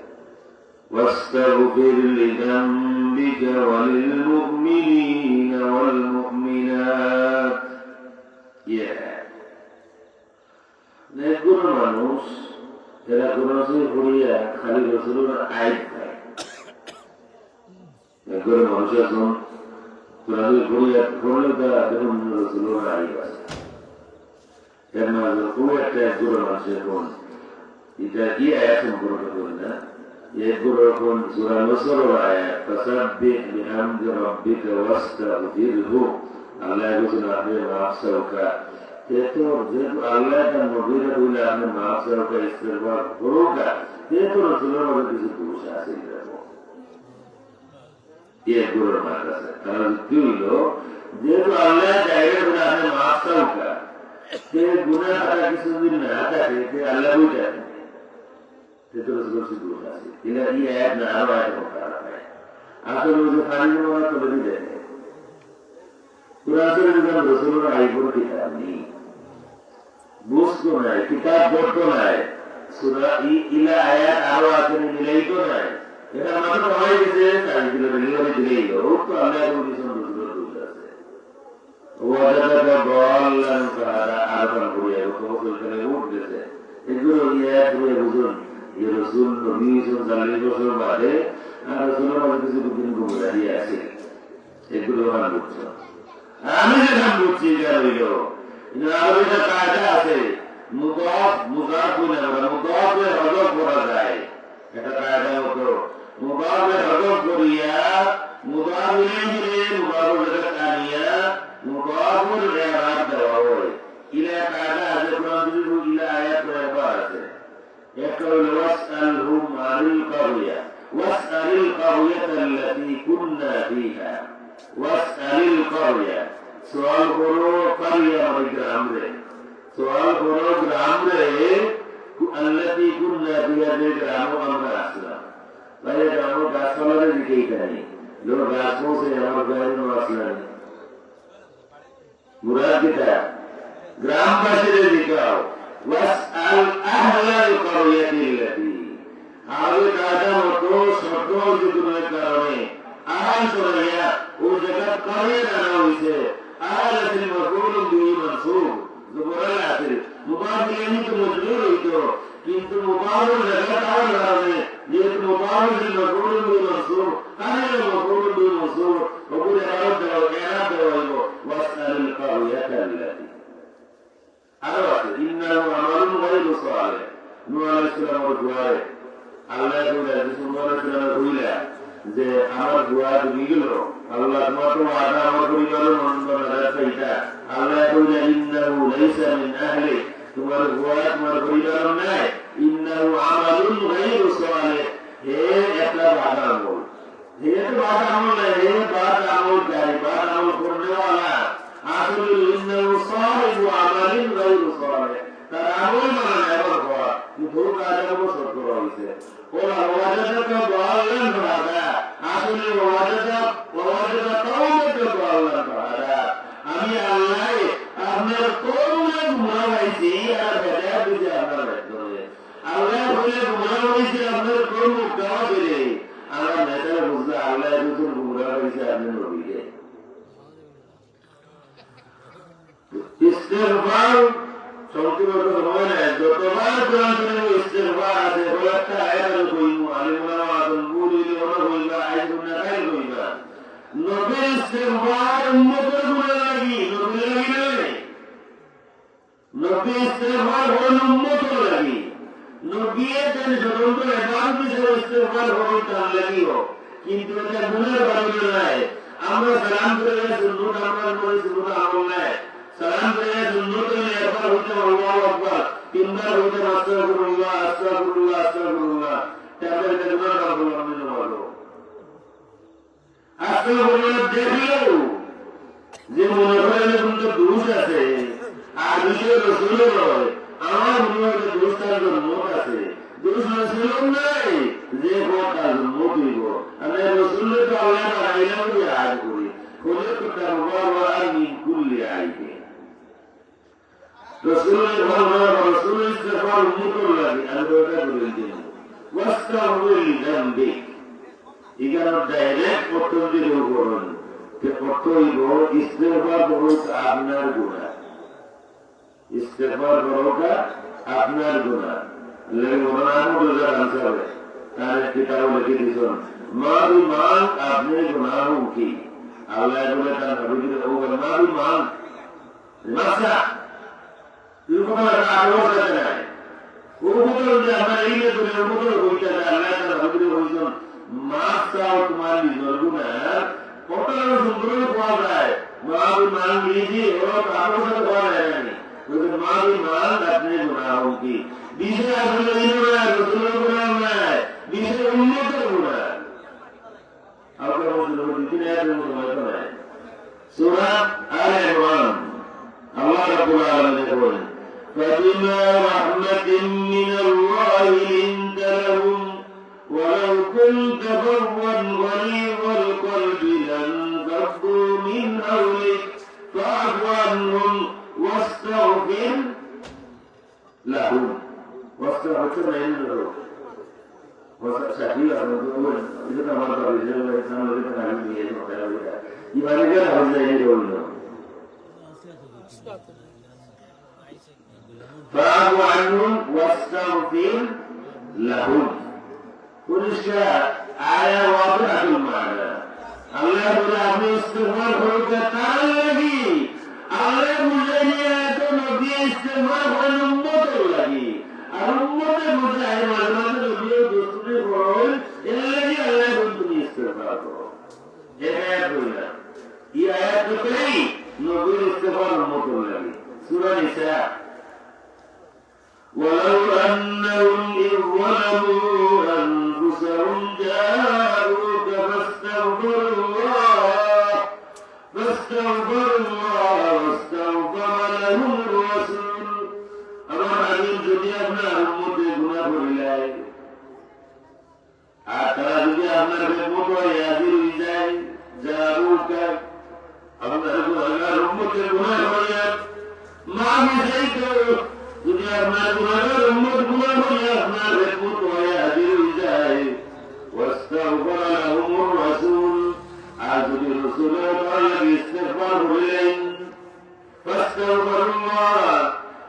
واستغفر لذنبك وللمؤمنين والمؤمنات কোন মানুষ এরা কোন পড়িয়া খালি রসুলের আইন খায় একজন মানুষ এখন পড়িয়া পড়লে তারা দেখুন রসুলের আইন আছে এর মাঝে খুব একটা একজন মানুষ এখন এটা কি আয়াত সম্পর্ক করি না একগুলো এখন সূরা নসরের আয়াত ফাসাব্বিহ বিহামদি রাব্বিকা ওয়াস্তাগফিরহু আল্লাহ বলেন আপনি মাফ চাওকা যেহেতু আল্লাহ তার নবীরা বলে আপনি মাফ চাওকা ইস্তেগফার করোকা যেহেতু রসুলের মধ্যে কিছু দোষ আছে একগুলোর মাঠ আছে তারা যুক্তি হইল যেহেতু আল্লাহ জায়গা বলে আপনি মাফ চাওকা সে গুনাহ তারা কিছুদিন না থাকে আল্লাহ বইটা itu Rasulullah sebut kasih. Tidak dia ayat na awal itu perkara. Asal usul kali itu orang tu lebih deh. Quran itu juga Rasulullah ayat kita ni. Bus tu naik, kitab bot tu naik. Surah ila ayat awal itu nilai tu naik. Kita macam orang itu tadi kita beli nilai itu. Itu Allah itu disebut Rasulullah tu kasih. Wajah kita balan kerana apa kuliah itu kalau kita urut kasih. Itu dia kuliah bukan. ये रसूल नबी सल्लल्लाहु अलैहि वसल्लम बादे रसूलुल्लाह কিছু দিন গুমরাহি আছে এগুলো আমরা বুঝছি আমি যেটা বুঝছি যা হইল এটা আরবিতে কায়দা আছে মুদাফ বলে আমরা মুদাফে হযফ করা যায় এটা কায়দা হতো মুদাফে হযফ করিয়া মুদাফ ইলাইহি মুদাফে কানিয়া মুদাফুল ইরাদ দেওয়া হয় ইলা কায়দা আছে কোরআন ইলা আয়াত ব্যবহার আছে يقول واسألهم عن القرية واسأل القرية التي كنا فيها واسأل القرية سؤال قروا قرية بالعمر سؤال قروا بالعمر التي كنا فيها بالعمر أمر أسلام فهي العمر كأسفل لكي تاني لو كأسفل سيعمر كأسفل أسلام মুরাদ কিতা গ্রামবাসীদের দিকাও ওয়াসআল আহলাল ক্বরিয়াতিল্লাতী আগে কাজা মতো শব্দ যুগের কারণে আহাল সরাইয়া ও জায়গা কারিয়ে আনা হয়েছে আহালাতিল মাফউল বিহি মানসুব জবরাল আসিল মুবাদিলানি তো মজরুর হইতো কিন্তু মুবারুল জায়গাটাও কারণে যেহেতু মুবারুল মাফউল বিহি মানসুব কারিয়ে মাফউল বিহি মানসুব ওগুলো আরব দেওয়া হইব ওয়াসআল ক্বরিয়াতিল্লাতী আরো আছে ইন্নাহু আমালুন গায়রু সালিহ নূহ আলাইহিস সালামের দুআয়ে আল্লাহ কইলা যে আমার দুয়া তুমি গেল আল্লাহ তোমার তো ওয়াদা আমার পরিবারের মন্ডল রাখাইতা আল্লাহ কইলা ইন্নাহু লাইসা মিন আহলি তোমার দুয়া তোমার পরিবারের নাই ইন্নাহু আমালুন গায়রু সালিহ হে একটা বাদা আমল হে তো বাদা আমল নাই হে বাদা আমল চাই বাদা আমল করনে वाला আসলে ইন্নাহু সালিহু আমালিন গায়রু সালিহ তার আমল মানে এবার হওয়া কিন্তু কাজের উপর সত্য রয়েছে ওরা ওয়াজাদাকে বললেন বাবা আসলে ওয়াজাদা কওমকে বললেন বাবা আমি আল্লাহ আপনার কওমকে মুনাফাইছি আর হেদায়েত দিতে আপনার করে আল্লাহ বলে মুনাফাইছি আপনার কওম কাওয়া করে আমার নেতা বুঝলে আল্লাহ যখন মুনাফাইছি আপনি নবীকে ইস্তেগফার সংক্ষিপ্ত সময় নেয় যতবার কোরআনে ইস্তেগফার আছে একটা আয়াত কইমু আলিমুনা ওয়াতুল বুলিল ওনা কইবা আয়াতুন নাকাইল কইবা নবী ইস্তেগফার উম্মতের গুনাহ লাগি নবী লাগি না নবী ইস্তেগফার হল উম্মতের লাগি নবী এর জন্য ইবাদত হিসেবে ইস্তেগফার হল তার লাগিও কিন্তু এটা গুনাহের কারণে নয় আমরা সালাম করে সুন্নাত আমরা করে সুন্নাত আমল নাই সালাম করে সুন্নাত নিয়ে একবার হইতে আল্লাহু আকবার তিনবার হইতে আস্তাগফিরুল্লাহ আস্তাগফিরুল্লাহ আস্তাগফিরুল্লাহ তারপরে দেখবেন আল্লাহু মিন বলো আস্তাগফিরুল্লাহ দেখলেও যে মনে করেন কিন্তু দোষ আছে আর বিষয় রাসূলের নয় আমার মনে হয় দোষটার জন্য আছে দোষ রাসূলের নাই যে কথা জন্য দিব আমি রাসূলের তো আল্লাহ বানাইলাম যে আজ করি খোলে তো তাওবা মিন কুল্লি আইবে রাসূলের ভালো রাসূলের ইস্তেগফার উম্মতের লাগি আল্লাহটা বলে দিন ওয়াস্তাগফির যামবি ইগানো ডাইরেক্ট প্রথম দিকে করুন যে কতইব ইস্তেগফার বহুত আপনার গুনাহ ইস্তেগফার বড়টা আপনার গুনাহ লেকিন ওনার মধ্যে আনসার তার কিতাব লিখে দিয়েছেন মারু মান আপনি গুনাহ কি আল্লাহ বলে তার নবীকে ও মারু মান মাসা ইউকোনা আরো আছে ও বলে যে আমরা এই যে বলে ও বলে কইতা আল্লাহ তার নবীকে বলেছেন মাসা তোমার নিজের গুনাহ কত সুন্দর পাওয়া যায় মারু মান লিজি ও আরো সাথে পাওয়া যায় না लेकिन मारी मान अपने गुनाहों की विषय अपने नहीं गुनाह रसूल गुनाह है विषय उम्मत गुनाह आपके मुस्लिम जितने हैं वो समझते हैं सूरह आल इमरान अल्लाह रब्बुल आलमीन बोले فبما رحمة من الله لنت لهم ولو كنت فظا غليظ القلب لانفضوا من حولك فاعف عنهم واستغفر لهم واستغفر لهم وسأشهد أن إذا ما رأى الرجال والإنسان الذي كان به المختلف يبقى كان هذا يقول فاعف عنهم واستغفر لهم كل شيء آية واضحة المعنى الله يقول أبني استغفار خلق تعالى আল্লাহ বুঝে নিয়ে এত নবী ইস্তেগফার হল উম্মতের লাগি আর উম্মতের বুঝায় মাঝে মাঝে নবীও দোষে বল এর লাগি আল্লাহ বল তুমি ইস্তেগফার করো এটা আয়াত বললা এই আয়াত কই নবীর ইস্তেগফার উম্মতের লাগি সূরা নিসা ولو أنهم إذ ظلموا أنفسهم جاءوك فاستغفروا الله واستغفر لهم الرسول আমার আগে যদি আপনার উম্মতে গুনাহ করিলাই আর তারা যদি আপনার উম্মত হয় হাজির হয়ে যায় যাউকা আপনার গুনাহগার উম্মতের গুনাহ হইয়া মাফ চাইতো যদি আপনার গুনাহগার উম্মত গুনাহ হইয়া আপনার রেহমত হয়ে হাজির হয়ে যায় ওয়াস্তাগফার লাহুমুর রাসূল আর যদি রাসূলের তাআলা ইস্তিগফার করিলেন ফাস্তাগফিরুল্লাহ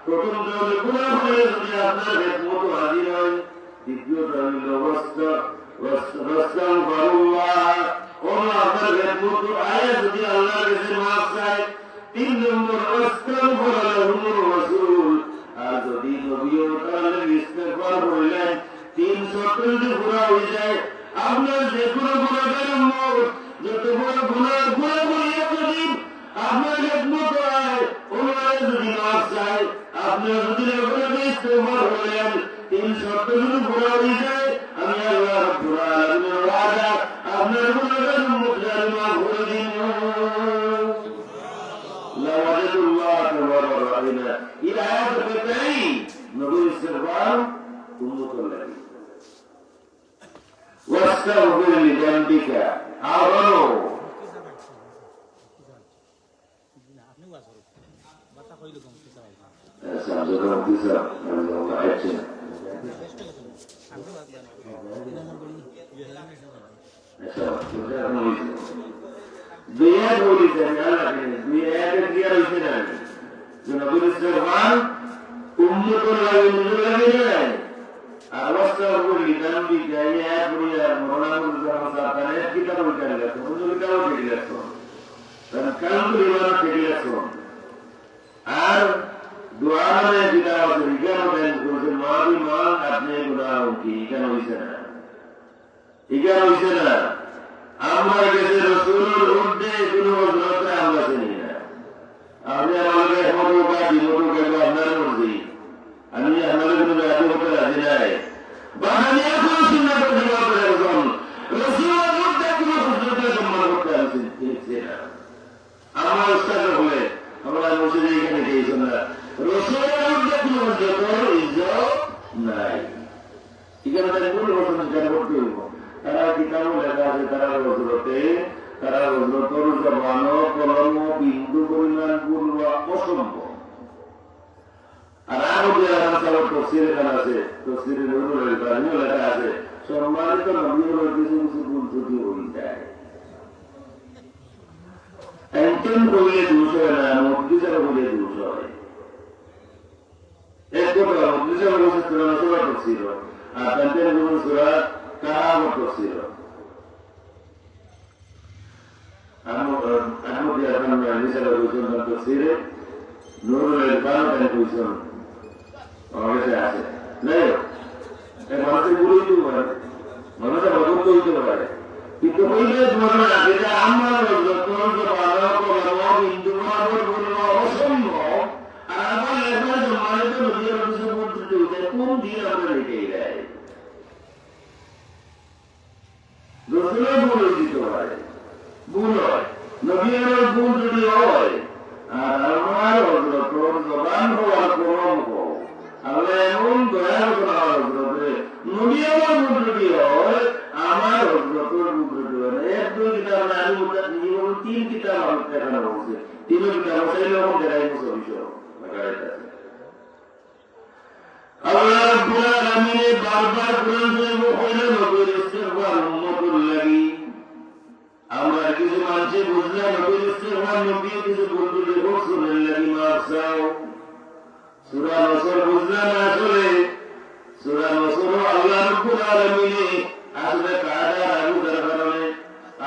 প্রথম দল গুনাহ হয়ে যদি আপনার রেহমত হাজির হয় দ্বিতীয় দল ওয়াস্তাগফিরুল্লাহ আপনার রেহমত আয়া যদি আল্লাহর কাছে মাফ চায় তিন নম্বর ওয়াস্তাগফার লাহুমুর রাসূল আর যদি নবীও তাআলা ইস্তিগফার করিলেন তিন শর্ত যদি পুরা হয়ে যায় আপনার যে কোনো গুনাহের উম্মত যত বড় গুনাহ করিয়া যদি আপনার রেহমত হয় ওনারা যদি মাফ চায় আপনার যদি নবীকে ইস্তিগফার করেন তিন শর্ত যদি পুরা হয়ে যায় আমি আল্লাহ রাব্বুল আলামিনের ওয়াদা আপনার গুনাহের উম্মতকে আমি মাফ করে দিব লাওয়াজুল্লাহ তাবারাক ওয়া তাআলা এই আয়াত পেতেই নবীর ইস্তিগফার উম্মতের লাগি ওয়াস্তাগফির লিযামবিকা আবারো আর দোয়ারে যেটা আছে এখানে দেন বলছেন মাদি মান আপনি গুনাহ কি এখানে হইছে না আমরা গেছে রাসূলের উদ্দে কোনো হযরতে আমরা চিনি না আপনি আমাকে মতোকা দিমতোকা আপনার মর্জি আমি আমাদের কোনো রাজি হতে রাজি নাই বাহানি এখন সুন্নাত জীবন করে একজন রাসূলের উদ্দে কোনো হযরতে সম্মান করতে আছে না আমার উস্তাদ বলে আমরা মসজিদে এখানে গিয়েছি না রাসূলের উদ্দে কোনো হযরত ইজ্জত নাই এখানে তার কোনো রকম জানা করতে হইব তারা কিতাব লেখা আছে তারা হযরতে তারা হযরতর জবান কলম বিন্দু পরিমাণ পূর্ব অসম্ভব আর আরবি আলামসার তফসিরে জানা আছে তফসিরে নুরুল বানি লেখা আছে সম্মানিত নবীর কিছু কিছু ভুল ত্রুটি হয়ে যায় একজন বললে দোষ হয় না মুক্তিজার বলে দোষ হয় এক কথা মুক্তিজার বলছে সুরা সুরা তফসির আর তাদের বলছে সুরা কাহাব তফসির আহমদ ইয়ারফান নিসারা বলছেন তফসিরে নুরুল বানি বলছেন আমাদের আছে নাই মানুষের গুলোই তো পারে মানুষের ভগত হইতে পারে কিন্তু বললে ধরনা যেটা আমার হিন্দু অসম্ভব আর আমার লেখার সম্মানিত নদীর অফিসে পদ্ধতি হইতে কোন দিন আমরা লিখে দেয় রসুলের ভুল দিতে পারে ভুল হয় নবী আমার ভুল যদি হয় আর আমার তোর জবান হওয়ার কলম হোক আল্লাহ এমন দয়ার করা হজরতে নবী আমার বুদ্ধি হয় আমার হজরতের বুদ্ধি হয় না এক দুই কিতাব না আমি জীবন তিন কিতাব আমার দেখানো হচ্ছে তিন কিতাব সেই রকম দেখাই বসে বিষয় আল্লাহ রাব্বুল আলামিন বারবার কোরআন শরীফে কইলেন নবীর ইস্তিগফার উম্মতুল লাগি আমরা কিছু মানুষ বুঝলাম নবীর ইস্তিগফার নবী কিছু বলতে দেখো সুনের লাগি মাফ চাও সূরা নসর বুঝলাম আসলে সূরা নসর আল্লাহ রাব্বুল আলামিন আসলে কায়দা রাখুদার কারণে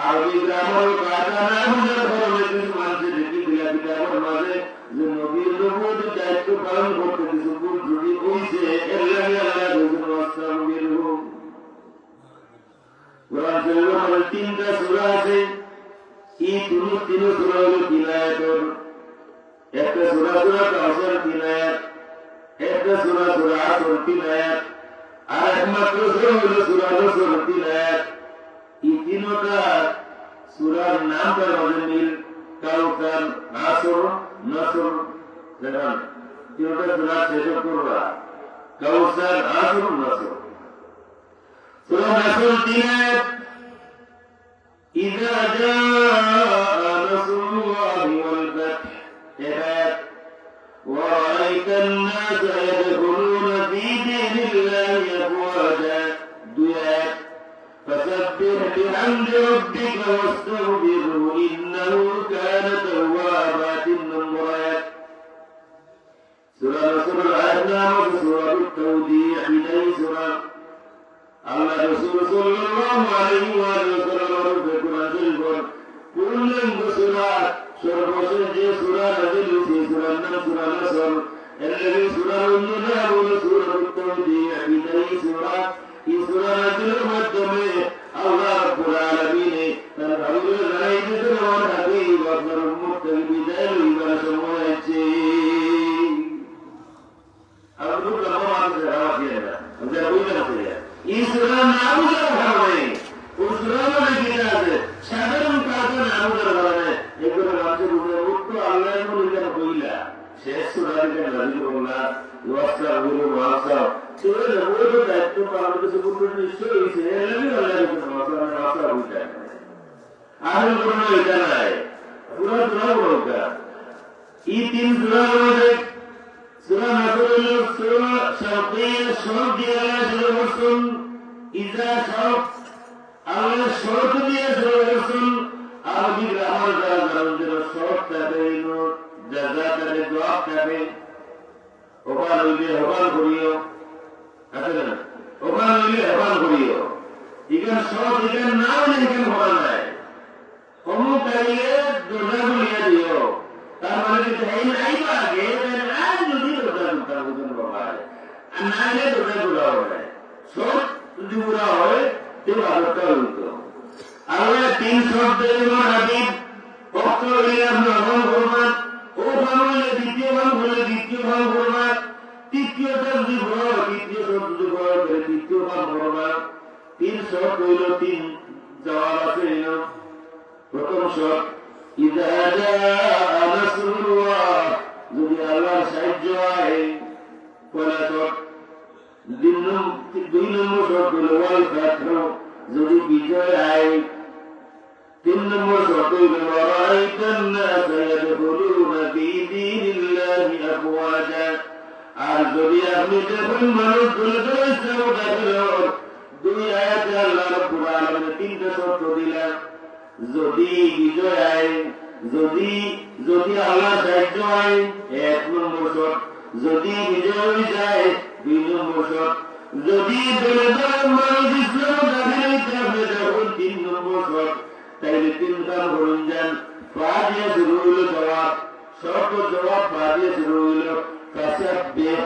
আরবি গ্রামার কায়দা না বুঝার কারণে কিছু মানুষ দেখি দিলা কিতাবের মাঝে যে নবীর নবুয়তের দায়িত্ব পালন করতে কিছু ভুল ত্রুটি হইছে এর লাগে আল্লাহ বলেছেন ওয়াস্তাগফিরহু কোরআন শরীফের মধ্যে তিনটা সূরা আছে এই তিন সূরা হলো তিন আয়াতের একটা সূরা সূরা কাউসার 3 আয়াত একটা সূরা সূরা আসর 3 আয়াত আর একমাত্র সূরা হলো সূরা নসর 3 আয়াত এই তিনটা সূরার নামটার মধ্যে মিল কাউসার আসর নসর দেখেন তিনটা সূরা শেষ করবা কাউসার আসর নসর সূরা নসর 3 আয়াত إذا جاء نصر الله والفتح فسبح بحمد ربك واستغفره إنه كان توابا 3 নম্বর আয়াত সূরা রাসূলের আয়াত নাম সূরাতুত তাওদীহ বিদায়ী সূরা আল্লাহ রাসূল সাল্লাল্লাহু আলাইহি ওয়া সাল্লামের কোরআন শরীফের পূর্ণাঙ্গ সূরা সর্বশেষ যে সূরা নাযিল হয়েছে সূরার নাম সূরা নাসর الذي سورة النور سورة التوحيد বিদায়ী সূরা এই সূরা নাযিলের মাধ্যমে আল্লাহ রাব্বুল আলামিন তার হাবিবের জানাই দিয়েছেন আমার হাবিব আপনার উম্মতকে বিদায় লইবার সময় আছে আল্লাহ আমাদের রাখিয়ে না আমরা বুঝতে পারি এই সূরা নাম জানা ও সূরা মানে কি আছে সাধারণ কাজ নাম জানা এগুলো মানুষের উপরে উত্তর আল্লাহ বলে কইলা শেষ সূরাকে নাযিল করলা ওয়াস্তাগফিরু ওয়াসা সূরা নবুয়তের দায়িত্ব পালন করতে পূর্ণ নিশ্চয় হইছে এলাবি আল্লাহর ওয়াসা হইতা আর কোনো এটা নাই পুরো সূরা বলকা এই 3 সূরার মধ্যে সূরা নাসর সূরা শাকির সব দিয়া শুরু ইজা সব আল্লাহ শর্ত দিয়ে শুরু করছেন আরবি গ্রামার দ্বারা জানদের শর্ত তাবেইনো জাযাতারে জবাব দেবে ওখান হইলে হবান করিও আছে না ওখান হইলে হবান করিও এখানে সব এখানে না হলে এখানে হওয়া নাই অমুক আইলে দোজা বলিয়া দিও তার মানে যদি এই নাই আগে আজ যদি দোজা দুটা বুঝুন বাবা আর না হলে দোজা গুলা হয় সব যদি পুরা হয় তো আদরটা হইতো আল্লাহ 3 শব্দের হাবিব পক্ষ হইলে আপনি হবান করবেন ও ভাঙলে দ্বিতীয় ভাঙ হলে দ্বিতীয় ভাঙ করবা তৃতীয় যদি ভর তৃতীয় যদি ভর তৃতীয় ভাঙ করবা 3 শর্ত হইল 3 জবাব আছে প্রথম শর্ত ইযা জাআ নাসরুল্লাহ যদি আল্লাহর সাহায্য হয় পয়লা শর্ত 2 নম্বর শর্ত হইল ওয়াল ফাতহ যদি বিজয় হয় 3 নম্বর শর্ত হইল রাআইতান নাস ইয়াদখুলুনা ফি দীনিল্লাহি আফওয়াজা আর যদি আপনি দেখুন মানুষ দলে দলে ইসলামে দাখিল হন 2 আয়াতে আল্লাহ রাব্বুল আলামিন 3টা শর্ত দিলেন যদি বিজয় হয় যদি আল্লাহ সাহায্য হয় 1 নম্বর শর্ত যদি বিজয় হয়ে যায় 2 নম্বর শর্ত যদি দলে দলে মানুষ ইসলামে দাখিল হইতে আপনি দেখুন 3 নম্বর শর্ত তাইলে 3 কাম করুন যান ফাদিয়া শুরু হইল জবাব শর্ত জবাব ফাদিয়া শুরু হইল ফাসাব্বিহ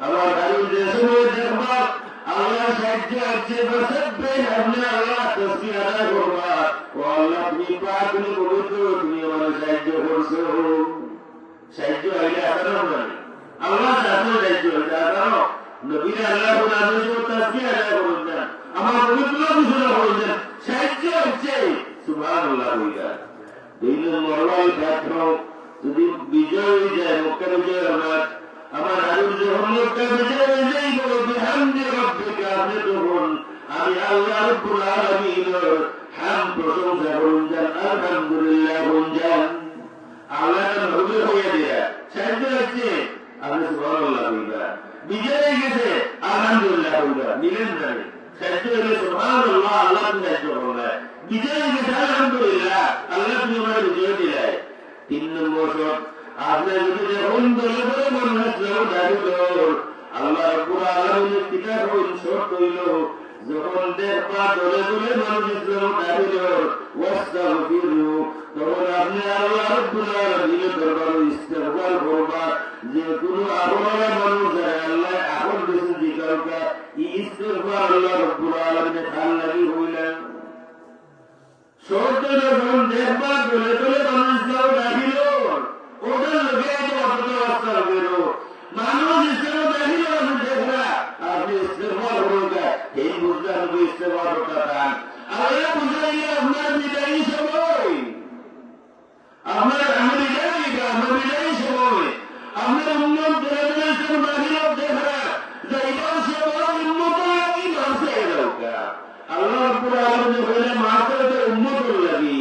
আমার হাবিব যে সময় দেখবা আল্লাহ সাহায্য আছে ফাসাব্বিহ আপনি আল্লাহ তাসবিহ আদায় করবা ও আল্লাহ তুমি পাক তুমি পবিত্র তুমি আমার সাহায্য করছো সাহায্য হইলে আদানো নাই আল্লাহ সাহায্য হইতে আদানো নবীর আল্লাহ আদেশ ও তাসবিহ আদায় করুন না আমার পবিত্র ঘোষণা করুন না সাহায্য হচ্ছে সুবহানাল্লাহ হইলা 2 নম্বর ওয়াল ফাতহ যদি বিজয় হয়ে যায় মক্কা বিজয় আমার আমার হাবিব যখন মক্কা বিজয় হয়ে যায় বলো বিহামদি রাব্বিকা আপনি তখন আমি আল্লাহ রাব্বুল আলামিনের হামদ প্রশংসা করুন যান আলহামদুলিল্লাহ বলুন যান আল্লাহ নবী হয়ে দিয়া সাহায্য হচ্ছে আপনি সুবহানাল্লাহ হইলা বিজয় হয়ে গেছে আলহামদুলিল্লাহ হইলা নিলেন না সাহায্য হইলে সুবহানাল্লাহ আল্লাহ তুমি সাহায্য করলেন বিজয় হয়ে গেছে আলহামদুলিল্লাহ আল্লাহ তুমি আমার বিজয় দিলে 3 নম্বর শর্ত আপনি যদি দেখুন দলে দলে মানুষ ইসলামে দাখিল হন আল্লাহ রাব্বুল আলামিনের কিতাব হইল শর্ত হইল যখন দেখবা দলে দলে মানুষ ইসলামে দাখিল হন ওয়াস্তাগফিরু তখন আপনি আল্লাহ রাব্বুল আলামিনের দরবারে ইস্তিগফার করবা যে কোনো আপনরা মানুষ আল্লাহ আপন বেশি জিকারকা এই ইস্তিগফার আল্লাহ রাব্বুল আলামিনের খাল লাগি হইলেন শর্ত যখন দেখবা দলে দলে মানুষ ইসলামে দাখিল হন ওদের লোকে অপরাধ বেরো মানুষ ইসলামে দাখিল হন দেখবা আপনি ইস্তেগফার করুকা এই বুঝলে আপনি ইস্তেগফার করতে পারেন আল্লাহ বুঝাই আপনার বিদায়ী সময় আপনার আমি বিদায়ী সময় আপনার উন্নত দলে দলে ইসলামে দাখিল হন দেখবা যে ইমান সময় উন্নত লাগি মানছে এরকা আল্লাহ রাব্বুল আলামিন বলে মারতে উম্মত লাগি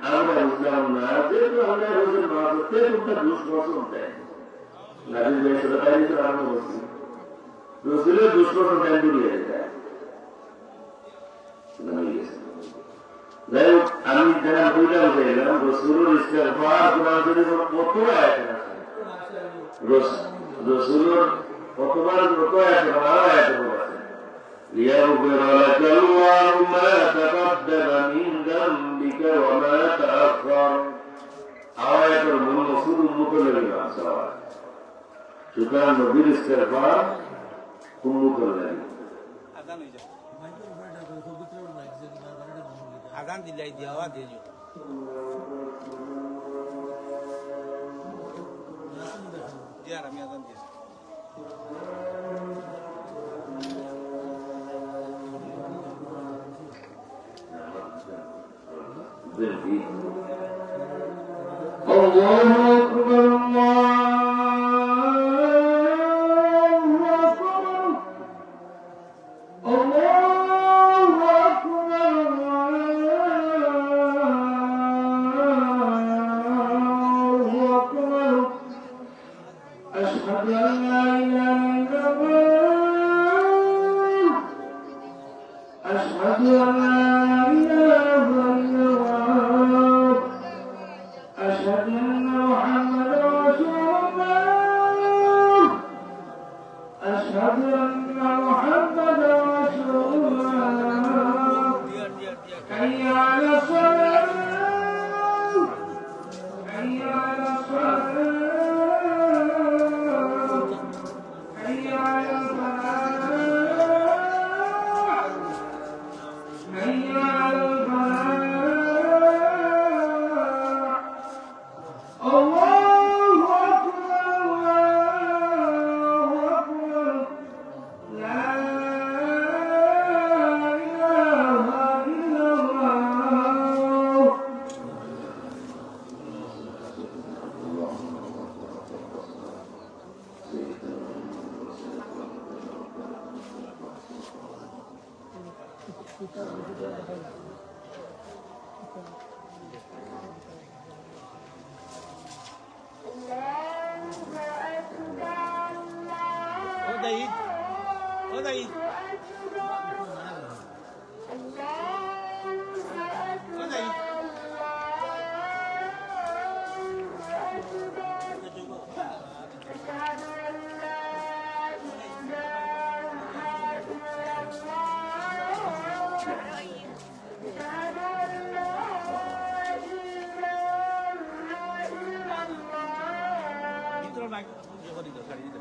আমরা বুঝলাম না যেহেতু আমরা রোজের মারতে তোমরা দুষ্পর্শন দেয় নারী বয়সের তাই তো আরম্ভ করছি রসুলের দুষ্পর্শন দেয় দূরে যায় যাই হোক আমি যারা বুঝলাম চাইলাম রসুলের ইস্তেগফার কোরআন শরীফের কত আয়াত আছে রসুলের কতবার কত আয়াত আছে ليغفر لك الله ما تقدم من ذنبك وما تأخر আয়াতের মূল মকসুদ উম্মতের লাগি আছে সুতরাং নবীর ইস্তেগফার উম্মতের লাগি আজান দিলাই দেওয়া দিও দিয়ার আমি আজান দিয়েছি الله أكبر أشهد أن لا إله إلا الله أشهد أن لا إله إلا الله أشهد أن محمدا رسول الله أشهد أن محمدا رسول الله حي على الصلاة حي على الصلاة حي على الفلاح حي على الفلاح الله أكبر الله أكبر لا إله إلا الله ও দাই ভিতরে মাইক ইয়ে করে দিও ছাড়িয়ে দিও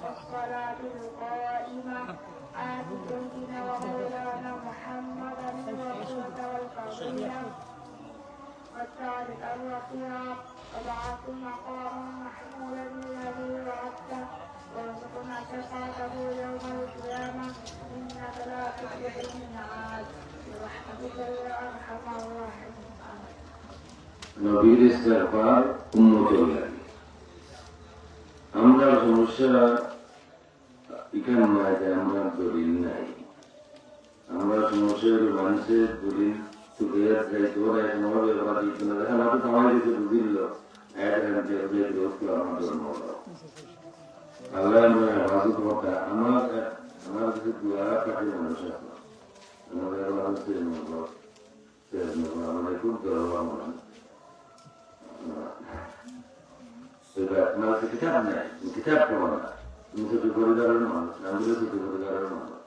والصلاة القائمة آت سيدنا ومولانا محمدا الوسيلة والفضيلة والثالث الرفيع وبعث مقاما محمودا الذي وعدته وارزقنا شفاعته يوم القيامة إنك لا تخلف الميعاد برحمتك يا أرحم الراحمين. নবীর ইস্তেগফার উম্মতের লাগি আমরা সমস্যা এখানে নয় যে আমরা দলিল নাই আমরা সমস্যার মানুষের দলিল তুলে যাইতে পারে এমনভাবে করা দিত না দেখেন আপনি সমাজ কিছু বুঝিল আল্লাহ হাজুর কথা আমার কাছে দুয়ারা কাটে মানুষ আছে আমাদের মানুষের মতো আমাদের খুব গর্ব তোমার কিতাব নেই, কিতাব পড়ো না, তুমি ছোট পরিবারের মানুষ, আমি ছোট পরিবারের মানুষ।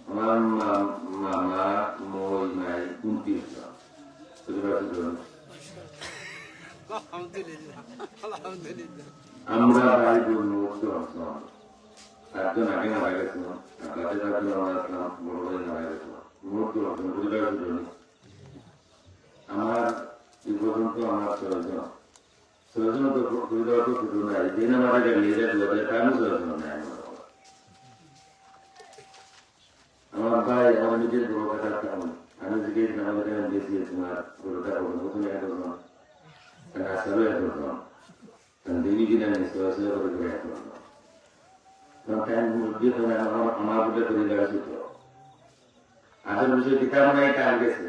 আমার মামা মই নাই 29 জন পরিবার ছোট। আমরা ভাই বোন মুক্ত আসলাম, 8 জন আগে মারা গেছিল, আপনাদের কাছে আমরা আসলাম, বড় ভাই মারা গেছিল, মুক্ত আসলাম পরিবার ছোট। আমার এই পর্যন্ত আমার 6 জন তো পরিবার তো ছোট নাই, দিন মারা গেলে আমি 6 জন নাই। আমার ভাই আমার নিজের বড় কথা, আমি জিজ্ঞেস আমাদের বেশি তোমার বড়টা প্রথমে এখন আসলে এখন দেবী কিনা নিশ্চয় করে এখন আমার বলে পরিবার ছিল। আসল বিষয় কিতাব নাই, কাল গেছে,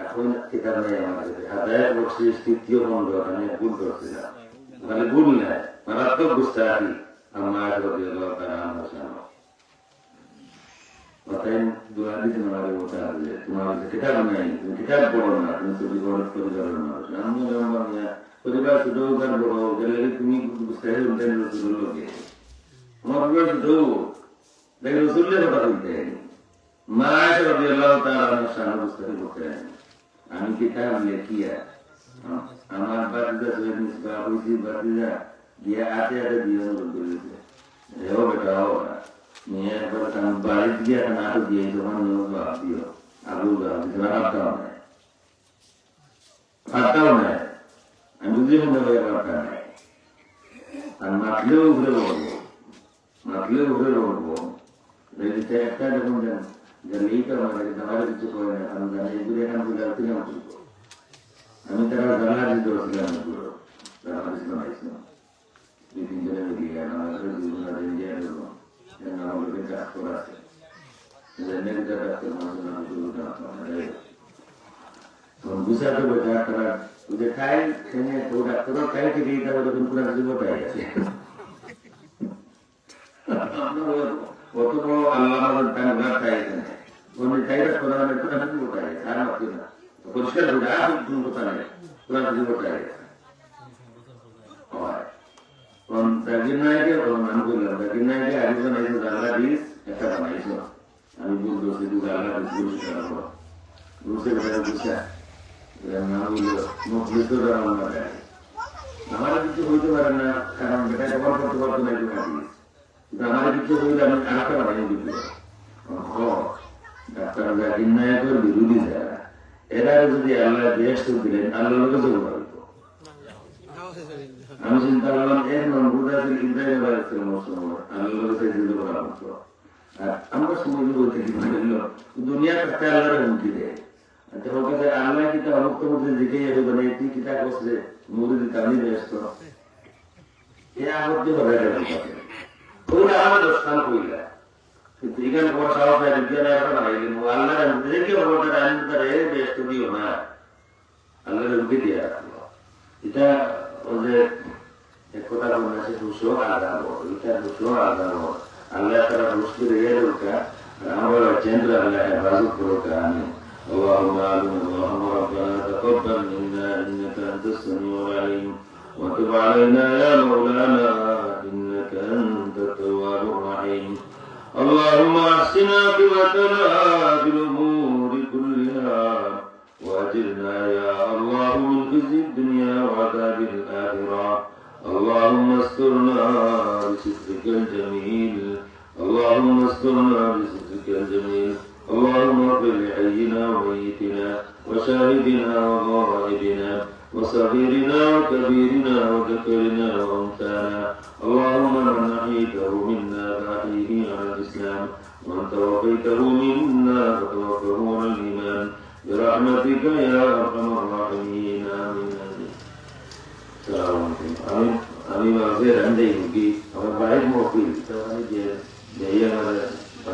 এখন কিতাব নাই আমার কাছে। আদায় করছি 3য় খণ্ড, আমি ভুল করছিলাম, মানে ভুল নাই, মারাত্মক বুঝতে পারি আমার কিতাব নাই, তুমি কিতাব পড়ো না, তুমি পরিবারের মানুষ। পরিবার ছোট বড় গেলে তুমি বুঝতে লোকে আমার পরিবার ছোট দেখে রসুলের কথা বলতে মা বুঝতে করতে। আমি কিতাব লেখিয়া আমার বাতিজা গিয়ে হাতে হাতে দিয়ে করেছে, এও বেটা নিয়ে বাড়িতে গিয়ে একটা নাটক দিয়ে তোমার দিও আলু ভাতটাও নেয়, আমি বুঝলি মনে হয় ভাতটা নেয়। আর মাতলেও ঘুরে বলবো, একটা যখন এইটা আমার কিছু করে না, কারণ জানি এগুলো এখান থেকে আমি তারা জানা দিতে পারছিলাম, ইসলাম 2-3 জনের মিলিয়ে আমাদের কাজ করা আছে। বুঝাতে বোঝা তারা যে খাই ডাক্তারও খাই থেকে যখন পুরা জীবটাই আছে কত বড় আল্লাহ খাইছেন খাইটা করা জীবটাই আছে, আর মাত্র না পরিষ্কার কথা নেই, পুরা জীবটাই আছে। আমি আমার কিছু হইতে পারে না, কারণ বেটা ব্যবহার করতে পারতো না, কিন্তু আমার কিছু হইলে আমি আরেকটা বানিয়ে দিতে ডাক্তার জাকির নায়কের বিরোধী যারা, এরা যদি আল্লাহ দেশ দিলেন আল্লাহ লোকে চলে পারত। আমি চিন্তা করলাম এর নম্বর আমরা সময় বলতে দুনিয়া করতে আল্লাহর হুমকি দেয়। আল্লাহ কিতা অমুক্ত মধ্যে দিকে যাবে তুই কিতা করছে মুড়ি দিতে আমি ব্যস্ত এ আমদ্দে হবে কইলা আমার দোষান কইলা, কিন্তু এখানে বড় সাহস নাই বিজ্ঞান এখন আইলেন আল্লাহর হুমকি বলতে আমি তার এ ব্যস্ত দিও না, আল্লাহর হুমকি দিয়ে রাখলো। এটা ওদের এক কথা বলছে দুশো আগাবো, এটা দুশো আগাবো আল্লাহ তারা মুসলিম রেগে রোকা আমরা চেন্দ্র আল্লাহ হেফাজত করোকা। আমি اللهم آمين. اللهم ربنا تقبل منا إنك أنت السميع العليم وتب علينا يا مولانا إنك أنت التواب الرحيم. اللهم أحسن عاقبتنا في الأمور كلها وأجرنا يا الله من خزي الدنيا وعذاب الآخرة. اللهم استرنا بسترك الجميل، اللهم استرنا بسترك الجميل. اللهم اغفر لحينا وميتنا وشاهدنا وغائبنا وصغيرنا وكبيرنا وذكرنا وانثانا. اللهم من احييته منا فاحيه على الاسلام ومن توفيته منا فتوفه على الايمان برحمتك يا ارحم الراحمين. امين. السلام عليكم. আমি মাঝে রান্দাই ঢুকি আমার বাইর মফিল